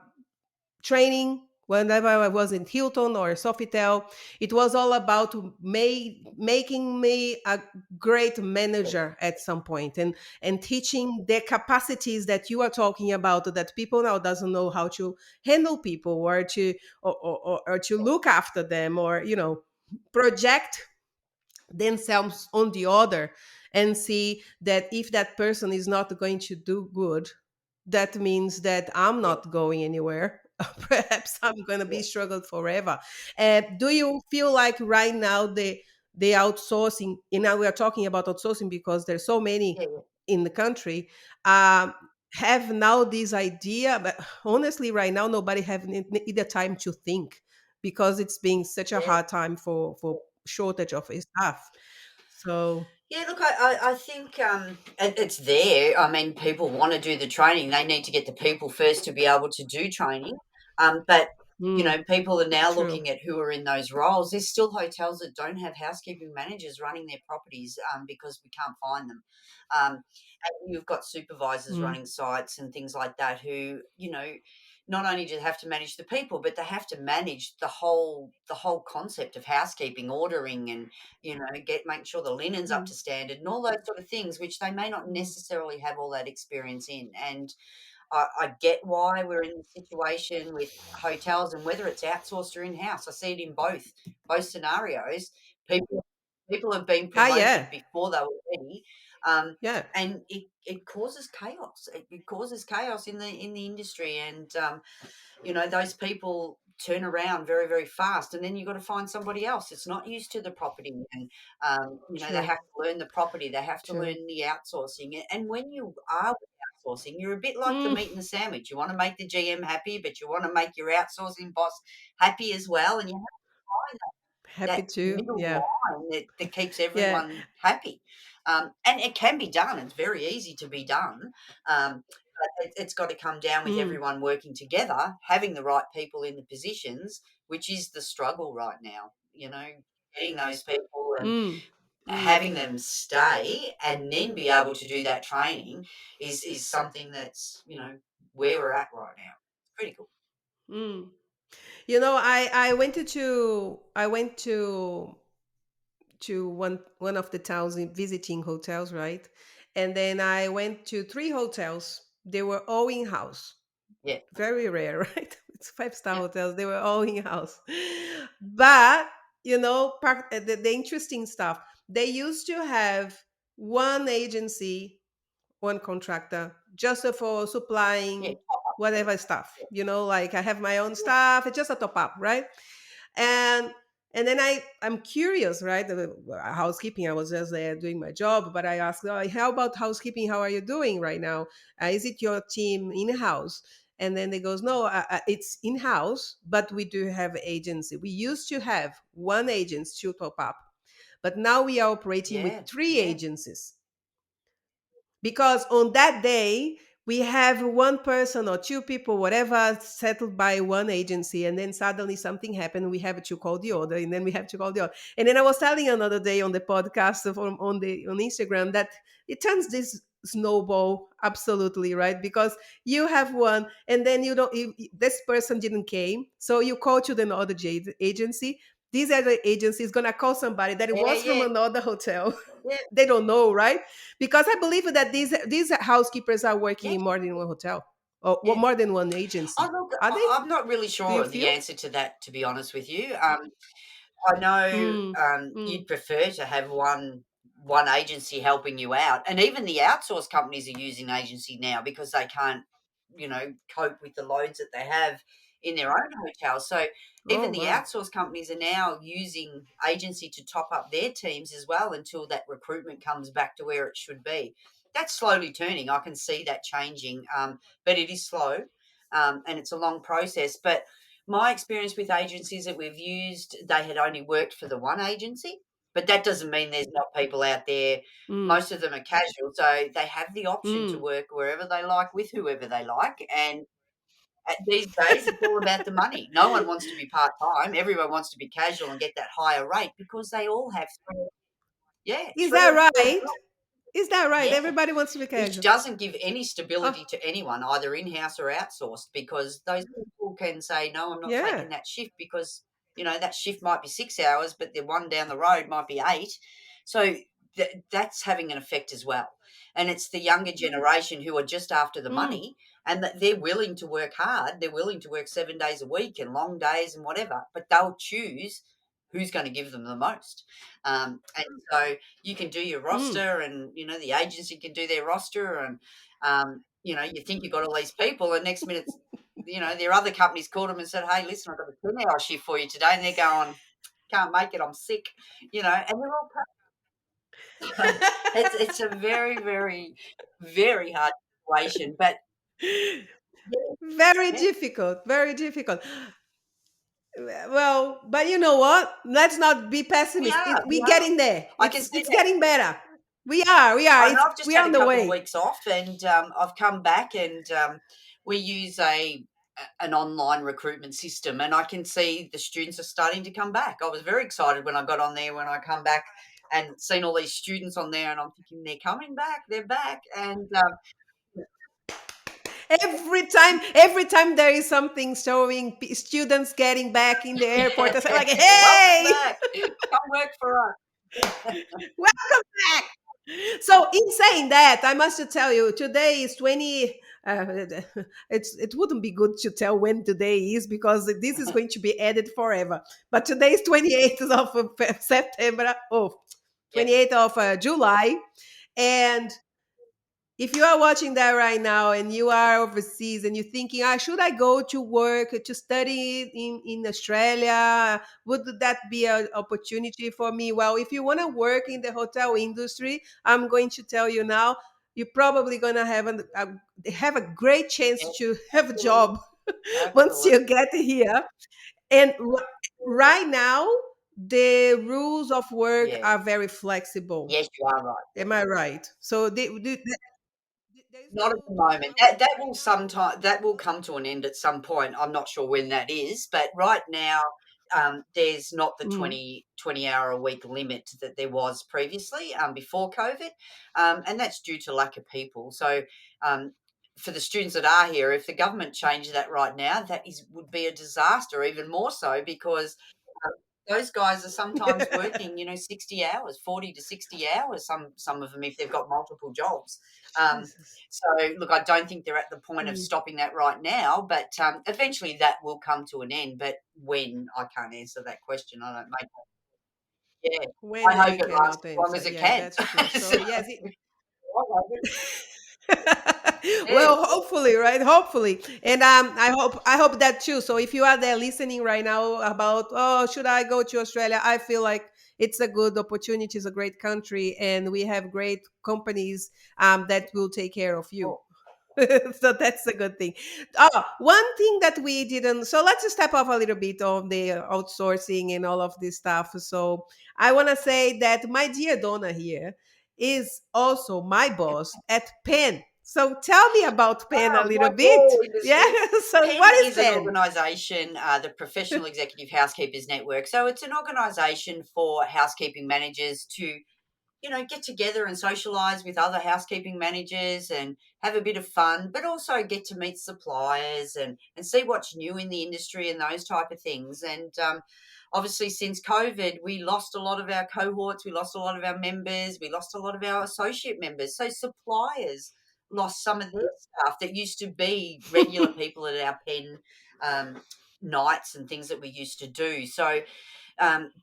training, whenever I was in Hilton or Sofitel, it was all about making me a great yeah, manager at some point, and teaching the capacities that you are talking about, that people now doesn't know how to handle people, or to or to look after them, or project themselves on the other, and see that if that person is not going to do good, that means that I'm yeah, not going anywhere. Perhaps I'm going to yeah, be struggled forever. Do you feel like right now the outsourcing, and now we are talking about outsourcing because there's so many yeah, yeah, in the country, um, have now this idea, but honestly right now nobody have either time to think, because it's been such a yeah. hard time for shortage of staff. So. Yeah, look, I think it's there. I mean, people want to do the training. They need to get the people first to be able to do training. But, Mm, people are now true. looking at who are in those roles. There's still hotels that don't have housekeeping managers running their properties because we can't find them. And you've got supervisors Mm, running sites and things like that who, not only do they have to manage the people, but they have to manage the whole concept of housekeeping, ordering, and get making sure the linen's up mm, to standard and all those sort of things, which they may not mm, necessarily have all that experience in. And I get why we're in this situation with hotels, and whether it's outsourced or in house. I see it in both scenarios. People people have been ah, yeah. promoted before they were ready. um, Yeah. and it causes chaos. It causes chaos in the industry, and those people turn around very, very fast, and then you've got to find somebody else that's not used to the property, and they True. have to learn the property, they have to True. learn the outsourcing, and when you are outsourcing, you're a bit like the Mm, meat and the sandwich. You want to make the GM happy, but you want to make your outsourcing boss happy as well, and you have to find happy that to. middle Yeah. line that keeps Yeah. everyone happy. And it can be done. It's very easy to be done. But it's got to come down with Mm, everyone working together, having the right people in the positions, which is the struggle right now. Getting those people and mm, mm. having them stay and then be able to do that training is something that's where we're at right now. It's pretty cool. Mm. I went to one of the towns in visiting hotels, right? And then I went to three hotels. They were all in house. Yeah, Very rare, right? It's five-star yeah, hotels. They were all in house. But the interesting stuff. They used to have one agency, one contractor, just for yeah. supplying Top up. whatever stuff. Like I have my own stuff. It's just a top up, right? and and then I'm curious, right? Housekeeping, I was just there doing my job, but I asked, oh, how about housekeeping, how are you doing right now? Is it your team in-house? And then they goes, no, it's in-house, but we do have agency. We used to have one agency to top up, but now we are operating with Yeah, three yeah, agencies, because on that day we have one person or two people, whatever, settled by one agency, and then suddenly something happened, we have to call the other, and then we have to call the other. And then I was telling another day on the podcast on Instagram that it turns this snowball, absolutely, right? Because you have one, and then this person didn't came, so you call to the other agency. This other agency is going to call somebody that yeah, was from yeah, another hotel. yeah, They don't know, right? Because I believe that these housekeepers are working yeah, in more than one hotel, or yeah. more than one Oh, agency. look, Are they? I'm not really Do sure you of the feel? answer to that, to be honest with you. I know, Mm, mm. you'd prefer to have one agency helping you out, and even the outsource companies are using agency now because they can't, cope with the loads that they have in their own hotels. So Oh even the wow. outsource companies are now using agency to top up their teams as well until that recruitment comes back to where it should be. That's slowly turning. I can see that changing, but it is slow, and it's a long process. But my experience with agencies that we've used, they had only worked for the one agency, but that doesn't mean there's not people out there. Mm, Most of them are casual, so they have the option to mm. work wherever they like with whoever they like. And these days, it's all about the money. No one wants to be part time. Everyone wants to be casual and get that higher rate because they all have yeah, Is three that or four right? jobs. Is that right? Yeah, Everybody wants to be which casual. doesn't give any Oh stability to anyone, either in-house or outsourced, because those people can say, "No, I'm not yeah. taking that shift," because, that shift might be 6 hours, but the one down the road might be 8. So, that's having an effect as well, and it's the younger generation who are just after the Mm, money, and that they're willing to work hard, they're willing to work 7 days a week and long days and whatever, but they'll choose who's gonna give them the most. And so you can do your mm. roster, and the agency can do their roster, and you think you've got all these people, and next minute their other companies called them and said, hey, listen, I've got a 10-hour shift for you today, and they're going, can't make it, I'm sick, and they're all it's a very, very, very hard situation, but yeah, Very yeah, difficult. Very difficult. Well, but you know what? Let's not be we pessimistic. are, we We're are. getting there. I can It's see it's that. getting better. We are. We are. And It's I've just we're had on a the couple of way. weeks off, and I've come back, and we use an online recruitment system, and I can see the students are starting to come back. I was very excited when I got on there, when I come back and seen all these students on there, and I'm thinking they're coming back, they're back, and Every time there is something showing students getting back in the airport, I say like, welcome "Hey, back, come work for us. welcome back!" So, in saying that, I must tell you, today is 20. It wouldn't be good to tell when today is, because this is going to be added forever. But today is 28th of September. Oh, Yep, 28th of July. And if you are watching that right now and you are overseas and you're thinking, should I go to work to study in Australia? Would that be an opportunity for me? Well, if you want to work in the hotel industry, I'm going to tell you now, you're probably going to have a great chance Yes, to have a absolutely, job once absolutely. you get here. And right now, the rules of work Yeah. are very flexible. Yes, you are right. Am I right? So there is Not at the no moment. hours. That will come to an end at some point. I'm not sure when that is, but right now, there's not the Mm, 20 hour a week limit that there was previously, before COVID, and that's due to lack of people. So, um, for the students that are here, if the government changed that right now, that is would be a disaster, even more so because uh, those guys are sometimes working, 60 hours, 40 to 60 hours. Some of them, if they've got multiple jobs. Um, Jesus. so, look, I don't think they're at the point of Mm. stopping that right now, but eventually that will come to an end. But when, I can't answer that question. I don't make. Yeah, When I hope you it lasts cannot as long answer. as it Yeah, can. that's true. So, So yes, I hope it- yeah, well, hopefully, right? Hopefully, and I hope that too. So if you are there listening right now about, should I go to Australia? I feel like it's a good opportunity. It's a great country, and we have great companies that will take care of you. cool. So that's a good thing. One thing that we didn't. So let's just step off a little bit on the outsourcing and all of this stuff. So I want to say that my dear Donna here is also my boss at Penn. So tell me about Penn a Oh, little my bit. whole Yeah. industry. So PEHN what is is an Penn? organisation, the Professional Executive Housekeepers Network. So it's an organisation for housekeeping managers to get together and socialize with other housekeeping managers and have a bit of fun, but also get to meet suppliers and see what's new in the industry and those type of things. And obviously, since COVID, we lost a lot of our cohorts, we lost a lot of our members, we lost a lot of our associate members. So suppliers lost some of their staff that used to be regular people at our pen um, nights and things that we used to do. So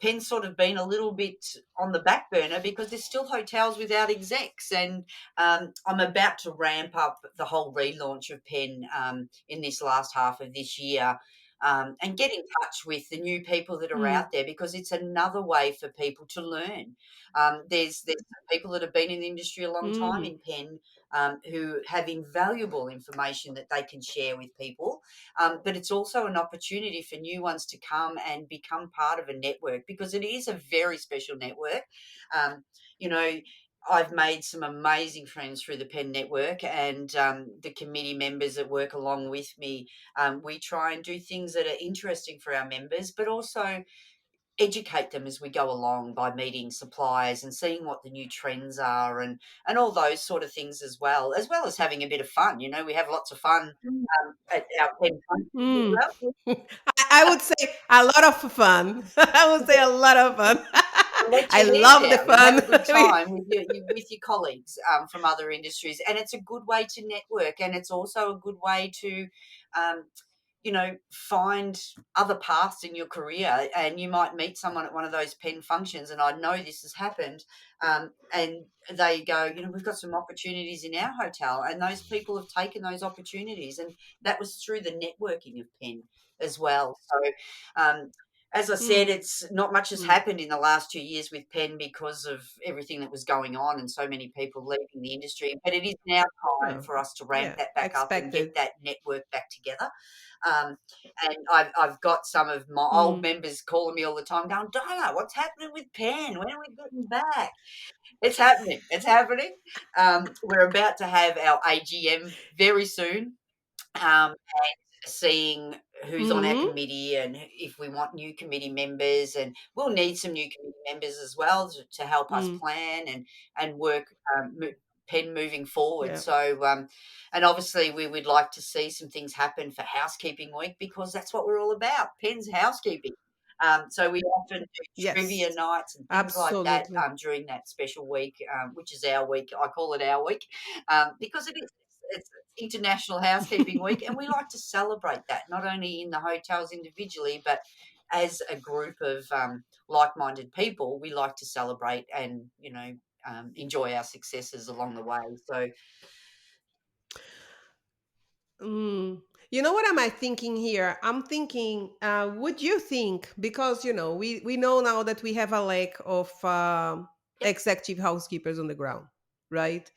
Penn's sort of been a little bit on the back burner because there's still hotels without execs, and I'm about to ramp up the whole relaunch of Penn in this last half of this year. And get in touch with the new people that are Mm, out there because it's another way for people to learn. There's some people that have been in the industry a long time mm, in Penn who have invaluable information that they can share with people, but it's also an opportunity for new ones to come and become part of a network because it is a very special network. Um, you know, I've made some amazing friends through the Penn Network, and the committee members that work along with me. We try and do things that are interesting for our members, but also educate them as we go along by meeting suppliers and seeing what the new trends are and all those sort of things as well as having a bit of fun. We have lots of fun at our Penn functions as mm. well. I would say a lot of fun. I would say a lot of fun. And let I your hair love the down and have fun. a good time with your colleagues from other industries, and it's a good way to network, and it's also a good way to um, find other paths in your career. And you might meet someone at one of those pen functions, and I know this has happened, and they go, we've got some opportunities in our hotel, and those people have taken those opportunities, and that was through the networking of pen as well. So, as I said, Mm, it's not much has mm. happened in the last 2 years with Penn because of everything that was going on and so many people leaving the industry. But it is now time Oh, for us to ramp yeah, that back up and get expected. that network back together. Um, and I've got some of my old Mm, members calling me all the time, going, "Donna, what's happening with Penn? When are we getting back?" It's happening. It's happening. We're about to have our AGM very soon. Um, Seeing who's on our mhm, committee and if we want new committee members, and we'll need some new committee members as well to help us mm, plan and work Penn moving forward. yeah. So, and obviously we would like to see some things happen for Housekeeping Week because that's what we're all about. Penn's housekeeping. So we often do trivia Yes, nights and things like that absolutely. during that special week, which is our week. I call it our week because it is. It's International Housekeeping Week, and we like to celebrate that not only in the hotels individually, but as a group of like-minded people. We like to celebrate and enjoy our successes along the way. So Mm. You know what am I thinking here? I'm thinking, would you think, because we know now that we have a lack of yep, executive housekeepers on the ground, right?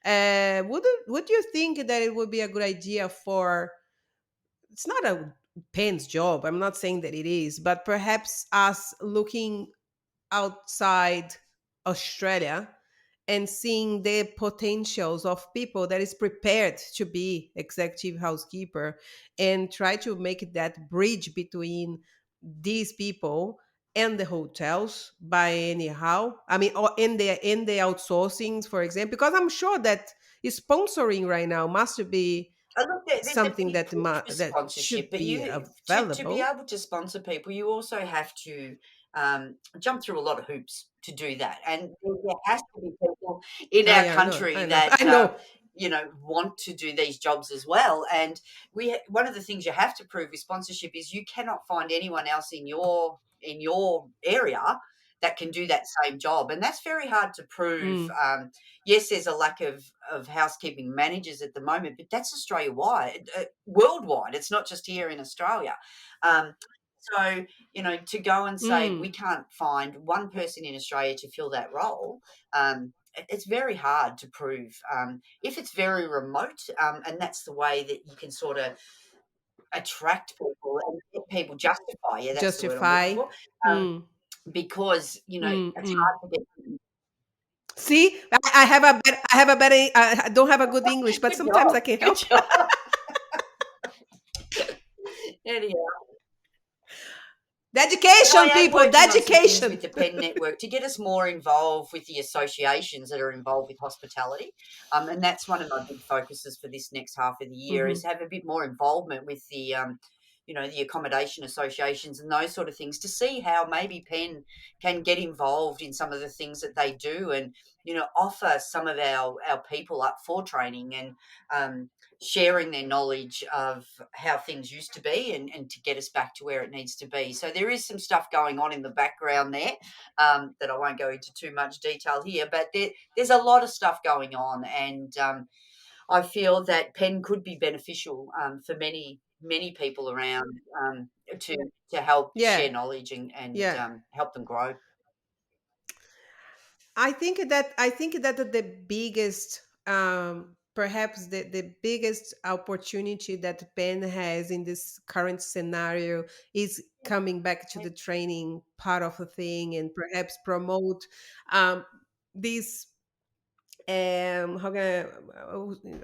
Would you think that it would be a good idea for, it's not a Penn's job. I'm not saying that it is, but perhaps us looking outside Australia and seeing the potentials of people that is prepared to be executive housekeeper and try to make that bridge between these people and the hotels by anyhow, I mean, or in the outsourcing, for example, because I'm sure that sponsoring right now must be look, there's a something big that push for that sponsorship, should but be to be available. able to sponsor people, you also have to jump through a lot of hoops to do that, and there has to be people in Ah, our yeah, I know, country I know, that I know. want to do these jobs as well. And one of the things you have to prove with sponsorship is you cannot find anyone else in your area that can do that same job, and that's very hard to prove. Mm, Yes, there's a lack of housekeeping managers at the moment, but that's Australia wide, worldwide. It's not just here in Australia. Um, so, to go and say we mm. can't find one person in Australia to fill that role, it's very hard to prove. If it's very remote, and that's the way that you can sort of attract people and get people justify. Yeah, that's the word I'm looking Justify. for. Um, Mm, because mm, it's mm. hard to get. See, I have a better, I don't have a good English, but Good sometimes job. I can Good help. job. Anyhow. But Dedication, I am people, working on some things with dedication. the PEHN network to get us more involved with the associations that are involved with hospitality. And that's one of my big focuses for this next half of the year is Hmm. to have a bit more involvement with the accommodation associations and those sort of things to see how maybe PEHN can get involved in some of the things that they do and, offer some of our people up for training and sharing their knowledge of how things used to be and to get us back to where it needs to be. So there is some stuff going on in the background there that I won't go into too much detail here, but there's a lot of stuff going on, and I feel that PEN could be beneficial for many people around to to help Yeah, share knowledge and yeah. help them grow. I think that the biggest, perhaps the biggest opportunity that Ben has in this current scenario is coming back to the training part of the thing and perhaps promote um, these. How can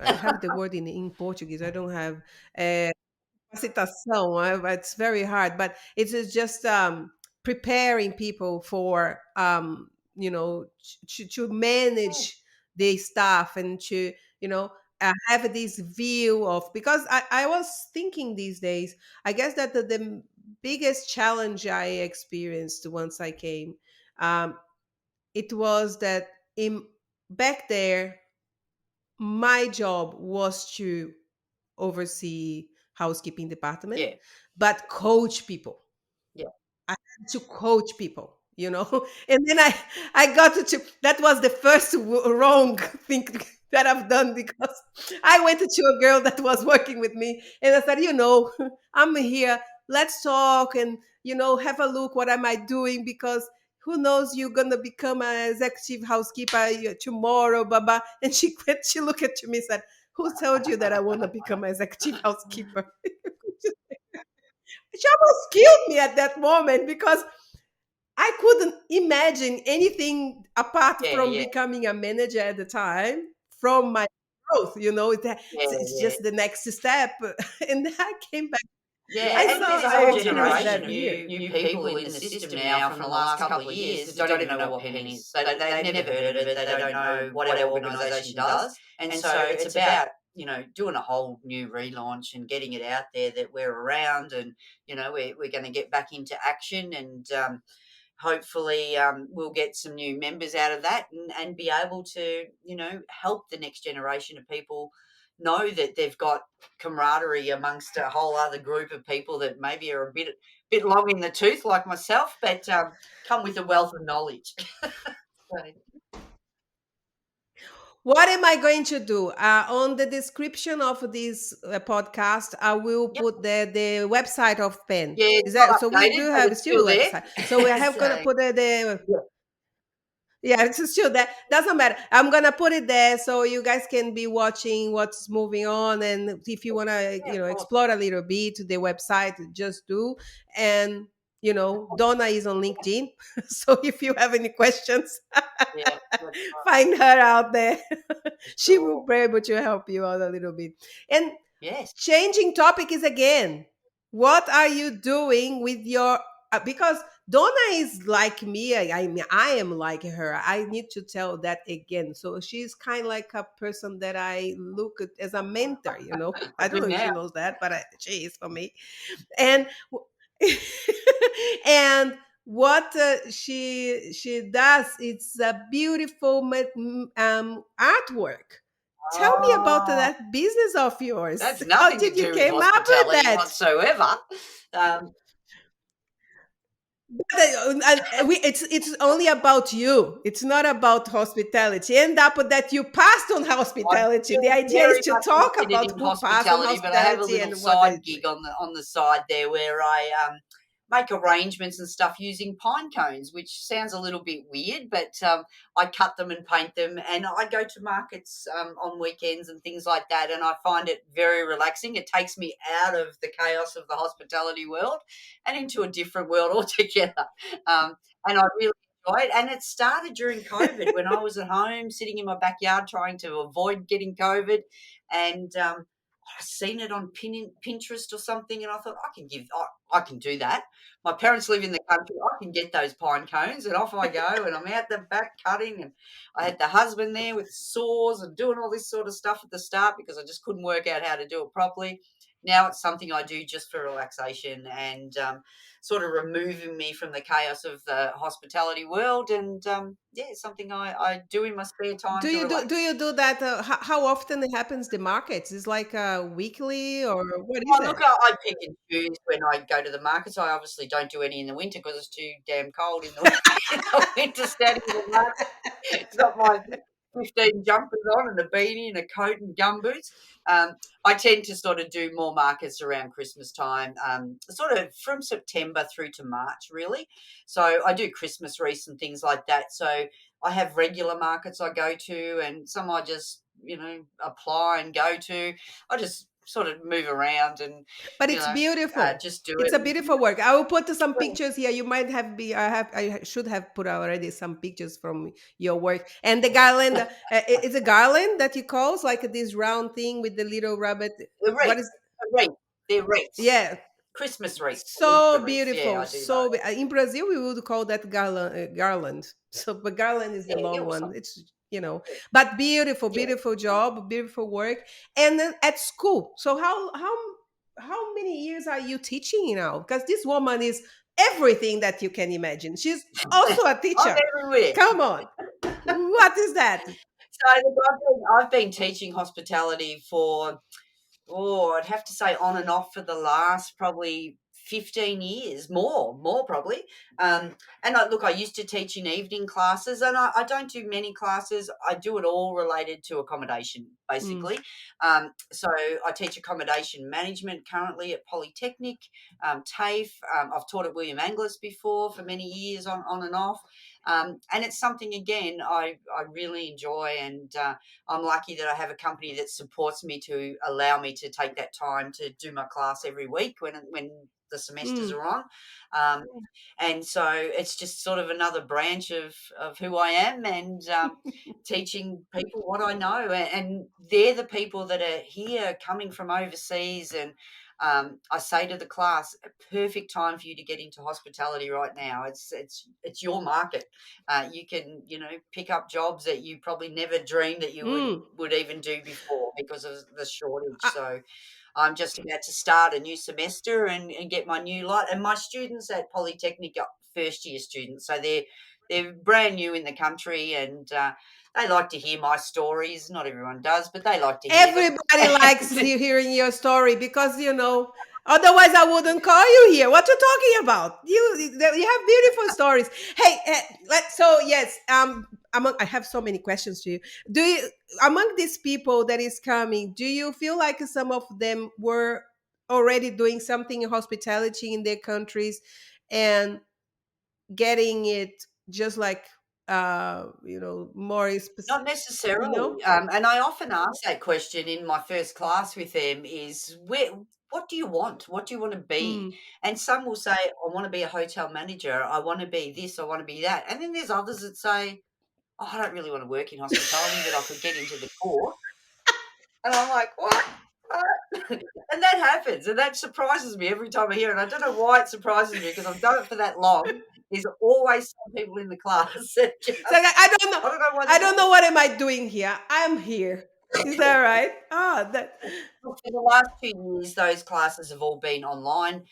I have the word in Portuguese? I don't have. Capacitação, it's very hard, but it's just preparing people for to manage the staff and to have this view of, because I was thinking these days, I guess that the biggest challenge I experienced once I came, um, it was that in back there my job was to oversee housekeeping department, Yeah, but coach people. yeah, I had to coach people, and then I got that was the first wrong thing that I've done, because I went to a girl that was working with me and I said, I'm here. Let's talk and have a look. What am I doing? Because who knows, you're gonna become an executive housekeeper tomorrow, baba. And she looked at me and said, "Who told you that I want to become an executive housekeeper?" She almost killed me at that moment, because I couldn't imagine anything apart yeah, from yeah, becoming a manager at the time from my growth. yeah, It's yeah. just the next step. And then I came back. Yeah, I and saw, there's a I whole experienced generation that of here. new people in the system now from the last couple of years that don't even know what PEN is. They've never heard of it. They don't know what our organisation does. And so it's about, doing a whole new relaunch and getting it out there that we're around and, we're going to get back into action and hopefully we'll get some new members out of that and be able to help the next generation of people know that they've got camaraderie amongst a whole other group of people that maybe are a bit long in the tooth like myself but come with a wealth of knowledge. So, What am I going to do? On the description of this podcast, I will Yep. put the website of PEN. Yeah, Is it's that not so? We updated, do but have it's still still a there. website. So we have gonna So, put the yeah, yeah, it's still that doesn't matter. I'm gonna put it there so you guys can be watching what's moving on, and if you wanna, yeah, of course. explore a little bit the website, just do. And Donna is on LinkedIn, so if you have any questions, Yeah, that's right. find her out there. For She will sure. be able to help you out a little bit. And Yes. changing topic is again, what are you doing with your because Donna is like me. I mean, I am like her. I need to tell that again. So she's kind of like a person that I look at as a mentor. I don't know Good if now. she knows that, but she is for me. And and what she does, it's a beautiful artwork. Tell me about Oh, that business of yours. that's How nothing to did you do with came up with hospitality that? whatsoever. Um, It's only about you. It's not about hospitality. End up that you passed on I'm hospitality. The still idea is very to much talk considered about in who passed on hospitality, but I have a hospitality little and what side they. gig on the side there where I make arrangements and stuff using pine cones, which sounds a little bit weird, but I cut them and paint them, and I go to markets on weekends and things like that, and I find it very relaxing. It takes me out of the chaos of the hospitality world and into a different world altogether. Um, and I really enjoy it. And it started during COVID when I was at home sitting in my backyard trying to avoid getting COVID. And I seen it on Pinterest or something, and I thought I can do that. My parents live in the country. I can get those pine cones, and off I go. And I'm out the back cutting, and I had the husband there with saws and doing all this sort of stuff at the start because I just couldn't work out how to do it properly. Now it's something I do just for relaxation and sort of removing me from the chaos of the hospitality world. And yeah, it's something I do in my spare time Do to you do relax. you do that? How often it happens? The markets is like weekly or what is Oh, look, that? I pick and choose when I go to the markets. I obviously don't do any in the winter because it's too damn cold in the in the winter standing in the market. It's got my 15 jumpers on and a beanie and a coat and gumboots. I tend to sort of do more markets around Christmas time, sort of from September through to March, really. So I do Christmas wreaths and things like that. So I have regular markets I go to, and some I just, apply and go to. I just sort of move around and, But it's beautiful. just do It's it. a beautiful work. I will put some pictures here. You might have be. I should have put already some pictures from your work. And the garland. It's a garland that you calls like this round thing with the little rabbit. The What wreaths, is? the wreaths, they're wreaths, Yeah, Christmas wreaths, so Easter wreaths. Yeah, beautiful. I do those. In Brazil, we would call that garland. Garland. So, but garland is the Yeah, yeah, long or one. something. It's but beautiful, Yeah. beautiful job, beautiful work. And then at school. So how many years are you teaching now? Because this woman is everything that you can imagine. She's also a I'm teacher. everywhere. Come on, what is that? So look, I've been teaching hospitality for, I'd have to say on and off for the last probably 15 years, more probably. And I used to teach in evening classes, and I don't do many classes. I do it all related to accommodation, Mm, basically. So I teach accommodation management currently at Polytechnic, TAFE. I've taught at William Angliss before for many years on and off. And it's something, again, I really enjoy, and I'm lucky that I have a company that supports me to allow me to take that time to do my class every week when the semesters mm. are on. Um, and so it's just sort of another branch of who I am, and teaching people what I know. And they're the people that are here coming from overseas. And I say to the class, a perfect time for you to get into hospitality right now. It's your market. You can, pick up jobs that you probably never dreamed that you Mm. would even do before because of the shortage. Uh, So I'm just about to start a new semester and get my new lot. And my students at Polytechnic are first year students, so they're brand new in the country, and they like to hear my stories. Not everyone does, but they like to hear them. Everybody likes hearing your story because otherwise I wouldn't call you here. What you talking about? You have beautiful stories. Hey, so yes, among, I have so many questions to you. Do you, among these people that is coming, do you feel like some of them were already doing something in hospitality in their countries and getting it just like more Not specific, you know? necessarily, and I often ask that question in my first class with them is, "Where what do you want? What do you wanna be?" Mm. And some will say, "I wanna be a hotel manager, I wanna be this, I wanna be that." And then there's others that say, "Oh, I don't really wanna work in hospitality, but I could get into the course." And I'm like, "What? What?" And that happens, and that surprises me every time I hear it. I don't know why it surprises me because I've done it for that long. There's always some people in the class that So just like, I don't know. I don't know why they I do don't know what am I doing here. I'm here. Is that right? Ah, that. Well, for the last 2 years, those classes have all been online.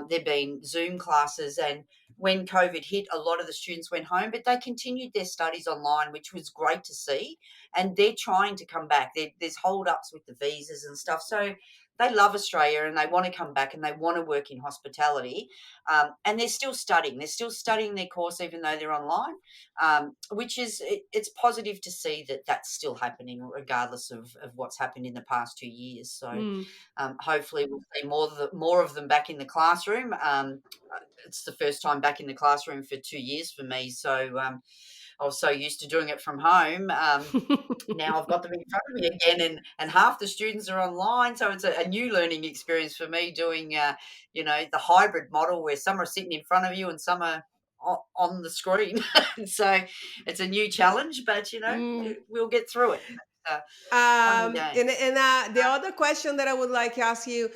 They've been Zoom classes, and when COVID hit, a lot of the students went home, but they continued their studies online, which was great to see. And they're trying to come back. There's hold-ups with the visas and stuff, so they love Australia and they want to come back and they want to work in hospitality. And they're still studying. They're still studying their course even though they're online, which is it's positive to see that that's still happening regardless of what's happened in the past 2 years. So Mm. hopefully we'll see more of them back in the classroom. It's the first time back in the classroom for 2 years for me. So I was so used to doing it from home. Now I've got them in front of me again, and half the students are online, so it's a new learning experience for me doing, the hybrid model where some are sitting in front of you and some are on the screen. So it's a new challenge, but Mm. we'll get through it. Fun and games. And the other question that I would like to ask you,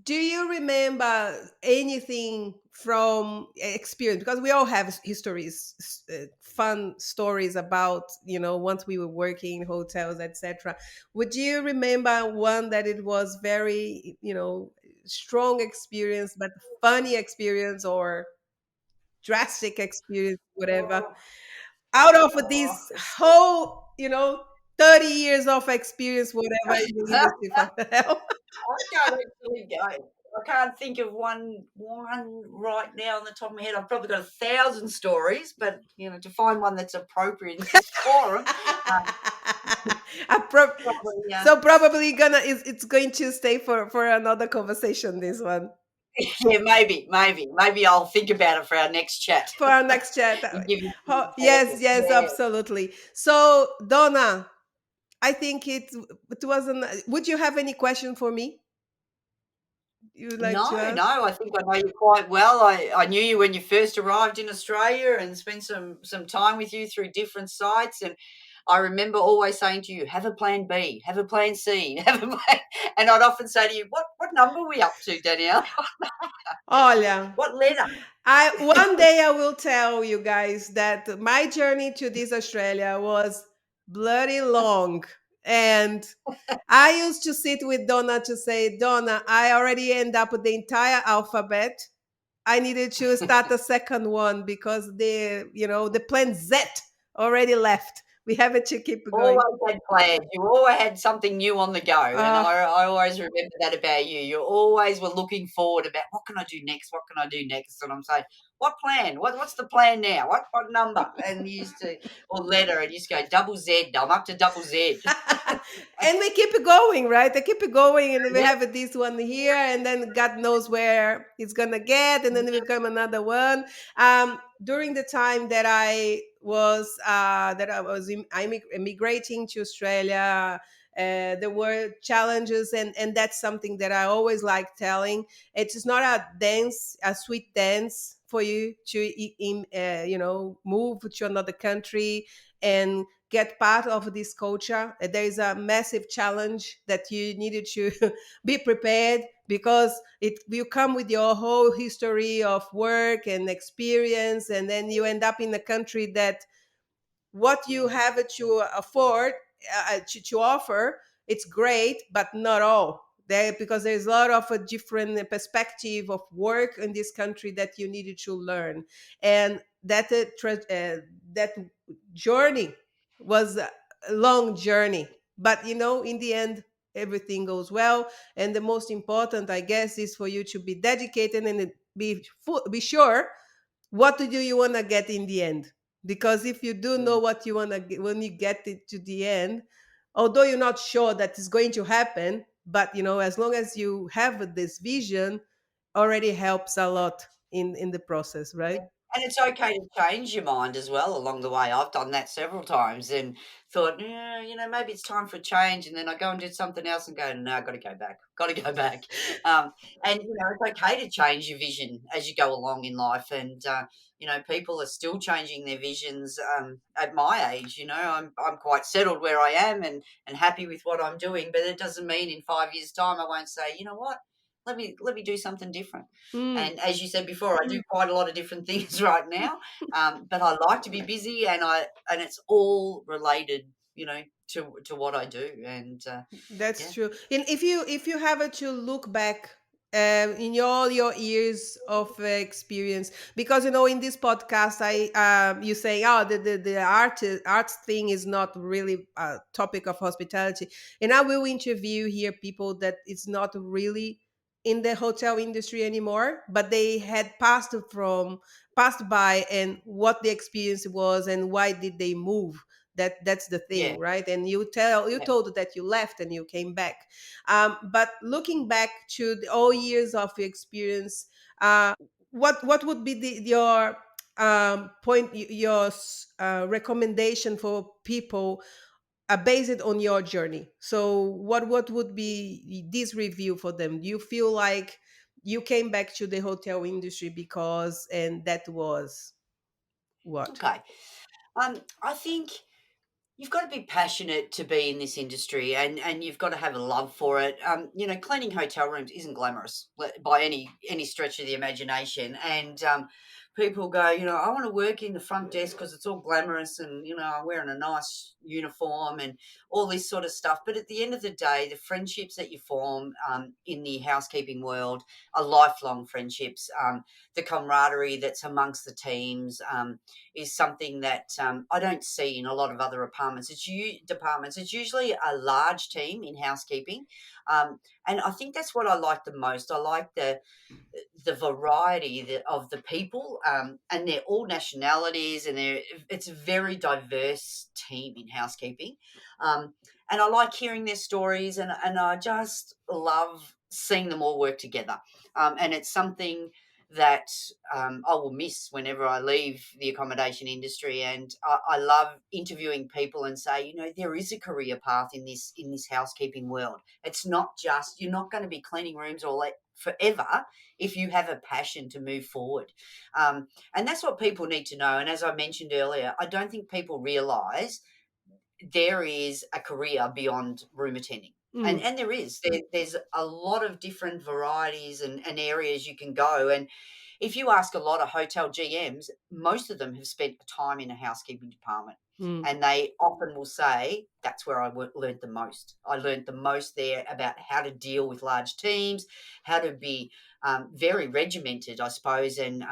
do you remember anything from experience? Because we all have histories, fun stories about, once we were working in hotels, etc. Would you remember one that it was very, strong experience, but funny experience or drastic experience, whatever? Oh, Out of oh, this whole 30 years of experience, whatever in the I industry for hell. can't actually go. I can't think of one right now on the top of my head. I've probably got 1,000 stories, but to find one that's appropriate in this forum, I prob- probably so probably gonna is it's going to stay for another conversation, this one. yeah, maybe I'll think about it for our next chat For our next chat. and give you some Yes, examples. yes, Yeah. absolutely. So Donna, I think it wasn't. Would you have any question for me you would like to No, ask? no, I think I know you quite well. I knew you when you first arrived in Australia and spent some time with you through different sites. And I remember always saying to you, "Have a plan B, have a plan C, have a plan." And I'd often say to you, "What number are we up to, Danielle? Olha, What letter?" I one day I will tell you guys that my journey to this Australia was bloody long. And I used to sit with Donna to say, Donna, I already end up with the entire alphabet. I needed to start a second one because the plan Z already left. We have it to keep going. Always had plans. You always had something new on the go, and Uh, I always remember that about you. You always were looking forward about, "What can I do next? What can I do next?" And I'm saying, "What plan? What's the plan now? What number?" And you used to or letter, and you used to go, "Double Z. I'm up to double Z." and we keep it going, right? They keep it going, and we Yep, have this one here, and then God knows where it's gonna get, and then we come another one. During the time that I was immigrating to Australia, there were challenges, and that's something that I always like telling. It's not a sweet dance for you to move to another country and get part of this culture. There is a massive challenge that you needed to be prepared, because it you come with your whole history of work and experience, and then you end up in a country that what you have to afford to offer, it's great, but not all there, because there's a lot of a different perspective of work in this country that you needed to learn. And that journey was a long journey, but in the end everything goes well. And the most important, I guess, is for you to be dedicated and be sure what do you want to get in the end. Because if you do know Mm. what you want to, when you get it to the end, although you're not sure that it's going to happen, but as long as you have this vision, already helps a lot in the process, Yeah, right? and it's okay to change your mind as well along the way. I've done that several times and thought, yeah, maybe it's time for a change. And then I go and do something else and go, no, I've got to go back. Got to go back. And it's okay to change your vision as you go along in life. And people are still changing their visions at my age. I'm quite settled where I am and happy with what I'm doing. But it doesn't mean in 5 years' time I won't say, you know what, let me do something different. Mm. And as you said before, I do quite a lot of different things right now, but I like to be busy, and it's all related, to what I do, and That's yeah, true. And if you have to look back in all your years of experience, because in this podcast, I you say, oh, the arts thing is not really a topic of hospitality, and I will interview here people that it's not really in the hotel industry anymore, but they had passed by, and what the experience was and why did they move. That's the yeah, thing, right? And you yeah. told that you left and you came back. But looking back to the all years of your experience, what would be your point, your recommendation for people based on your journey? So what would be this review for them? Do you feel like you came back to the hotel industry because, and that was what? Okay. I think you've got to be passionate to be in this industry, and you've got to have a love for it. Cleaning hotel rooms isn't glamorous by any stretch of the imagination. And people go, I want to work in the front desk because it's all glamorous, and I'm wearing a nice uniform and all this sort of stuff. But at the end of the day, the friendships that you form in the housekeeping world are lifelong friendships. The camaraderie that's amongst the teams. Is something that I don't see in a lot of other departments. It's usually a large team in housekeeping, and I think that's what I like the most. I like the variety of the people, and they're all nationalities, and it's a very diverse team in housekeeping, um, and I like hearing their stories, and I just love seeing them all work together, and it's something that I will miss whenever I leave the accommodation industry. And I love interviewing people and say, there is a career path in this housekeeping world. It's not just, you're not going to be cleaning rooms all forever if you have a passion to move forward. And that's what people need to know. And as I mentioned earlier, I don't think people realize there is a career beyond room attending. And, Mm, and there is. There's a lot of different varieties and areas you can go. And if you ask a lot of hotel GMs, most of them have spent time in a housekeeping department. mm, And they often will say, that's where I learned the most. I learned the most there about how to deal with large teams, how to be very regimented, I suppose, and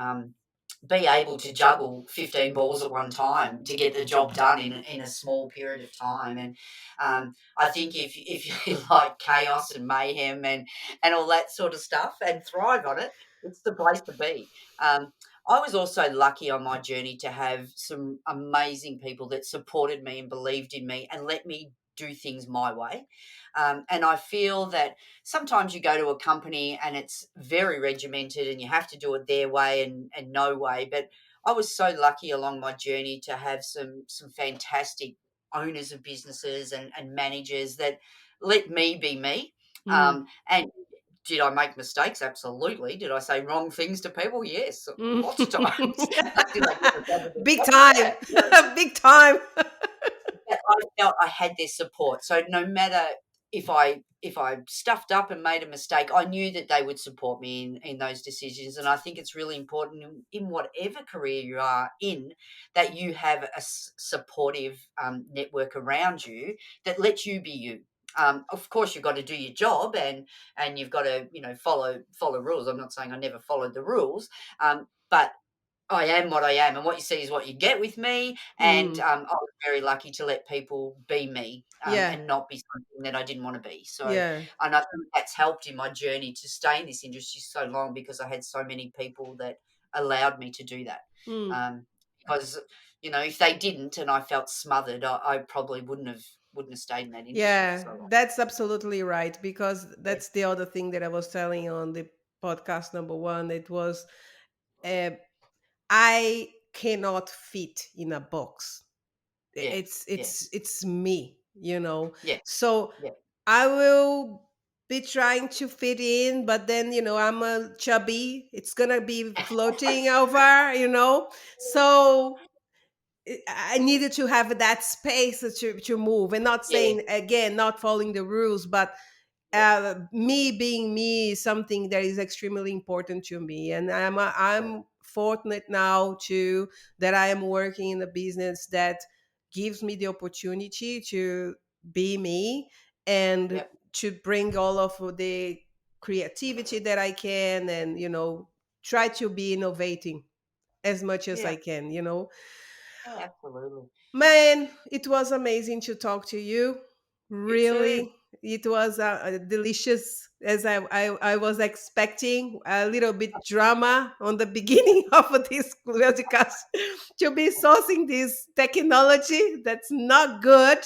be able to juggle 15 balls at one time to get the job done in a small period of time. And I think if you like chaos and mayhem and all that sort of stuff and thrive on it, it's the place to be. I was also lucky on my journey to have some amazing people that supported me and believed in me and let me do things my way. And I feel that sometimes you go to a company and it's very regimented and you have to do it their way and no way. But I was so lucky along my journey to have some fantastic owners of businesses and managers that let me be me. mm, And did I make mistakes? Absolutely. Did I say wrong things to people? Yes, mm. lots of times. Did I get the job of the Big job? time. Yeah. Yeah. Big time. But I felt I had their support. So no matter if I stuffed up and made a mistake, I knew that they would support me in those decisions. And I think it's really important in whatever career you are in that you have a supportive network around you that lets you be you. Of course, you've got to do your job and you've got to follow rules. I'm not saying I never followed the rules, but I am what I am, and what you see is what you get with me. And Mm, I was very lucky to let people be me, yeah, and not be something that I didn't want to be. So, yeah. and I think that's helped in my journey to stay in this industry so long because I had so many people that allowed me to do that. Mm. Um, because, if they didn't and I felt smothered, I probably wouldn't have stayed in that industry for Yeah, so long. that's absolutely right because Yeah, that's the other thing that I was telling on the podcast number one. It was uh, I cannot fit in a box. yeah, yeah, It's me, you know. yeah, So yeah, I will be trying to fit in, but then I'm a chubby. It's gonna be floating over, So I needed to have that space to move, and not yeah, saying again, not following the rules, but yeah, me being me is something that is extremely important to me, and yeah, I'm fortunate now to that I am working in a business that gives me the opportunity to be me and yeah, to bring all of the creativity that I can, and try to be innovating as much as yeah, I can. yeah, absolutely. Man, it was amazing to talk to you. You too. Really, it was delicious as I was expecting. A little bit drama on the beginning of this podcast to be sourcing this technology that's not good,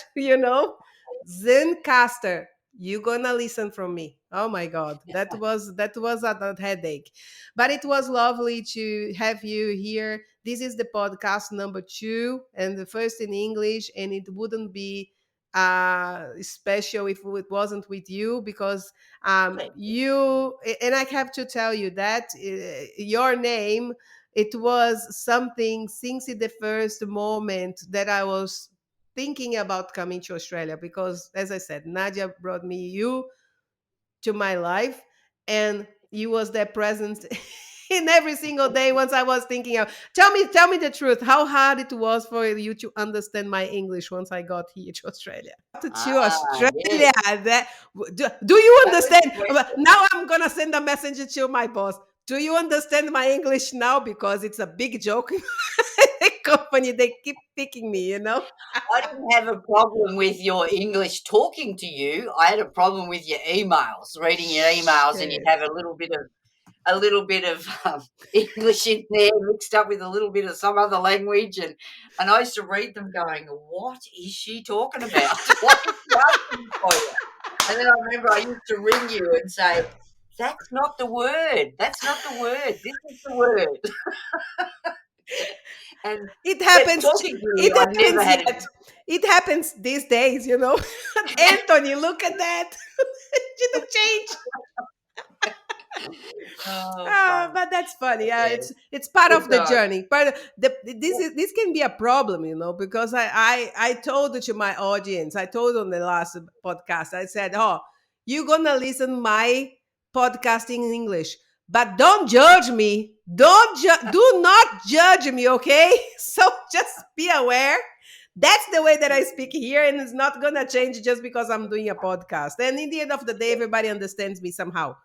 Zencaster, you gonna listen from me. Oh my God, that was a headache, but it was lovely to have you here. This is the podcast number two, and the first in English, and it wouldn't be special if it wasn't with you because Thank you. you and I have to tell you that your name, it was something since the first moment that I was thinking about coming to Australia, because as I said, Nadia brought me you to my life, and you was there present in every single day. Once I was thinking of, tell me the truth, how hard it was for you to understand my English once I got here to Australia. To Ah, yes. Australia, do you That was the understand? question. Now I'm gonna send a message to my boss. Do you understand my English now? Because it's a big joke. The company, they keep picking me. I didn't have a problem with your English talking to you. I had a problem with your emails, reading your emails, and you'd Shit. have a little bit of English in there mixed up with a little bit of some other language, and I used to read them going, "What is she talking about? What is she asking for you?" And then I remember I used to ring you and say, "That's not the word. That's not the word. This is the word." And It but happens. talking to you, It I never happens had yet. It happens these days. Anthony, look at that. It didn't change. oh, fun. But that's funny. Yeah, It's part good of the times. journey. But this can be a problem, because I told it to my audience. I told on the last podcast. I said, "Oh, you're gonna listen my podcasting in English, but don't judge me. Do not judge me, okay? So just be aware." That's the way that I speak here, and it's not gonna change just because I'm doing a podcast. And in the end of the day, everybody understands me somehow.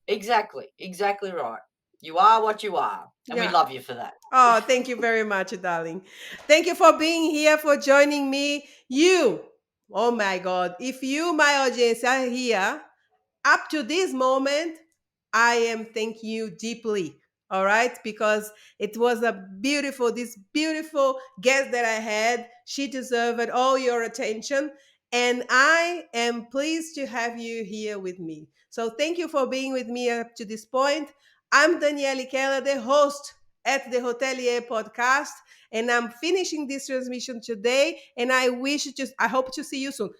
Exactly, exactly right. You are what you are, and we Yeah. love you for that. Oh, thank you very much, darling. Thank you for being here, for joining me. Oh my God, if you, my audience, are here up to this moment, I am thanking you deeply. All right, because it was this beautiful guest that I had. She deserved all your attention, and I am pleased to have you here with me. So thank you for being with me up to this point. I'm Danielle Keller, the host at the Hotelier podcast, and I'm finishing this transmission today. And I hope to see you soon.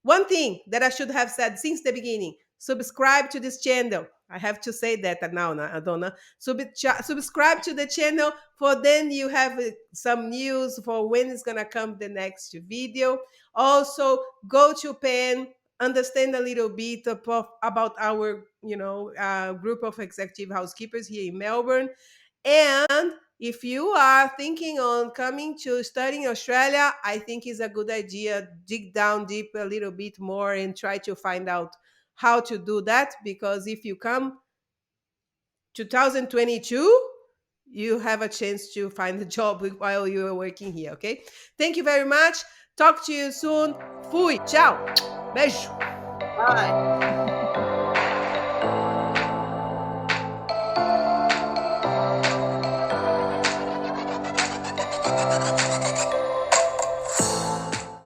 One thing that I should have said since the beginning: subscribe to this channel. I have to say that now, Adonna. Subscribe to the channel, for then you have some news for when it's gonna come the next video. Also, go to PEHN, understand a little bit about our group of executive housekeepers here in Melbourne. And if you are thinking on coming to study in Australia, I think it's a good idea. Dig down deep a little bit more and try to find out how to do that. Because if you come 2022, you have a chance to find a job while you are working here. Okay. Thank you very much. Talk to you soon. Fui. Ciao. Beijo. Bye.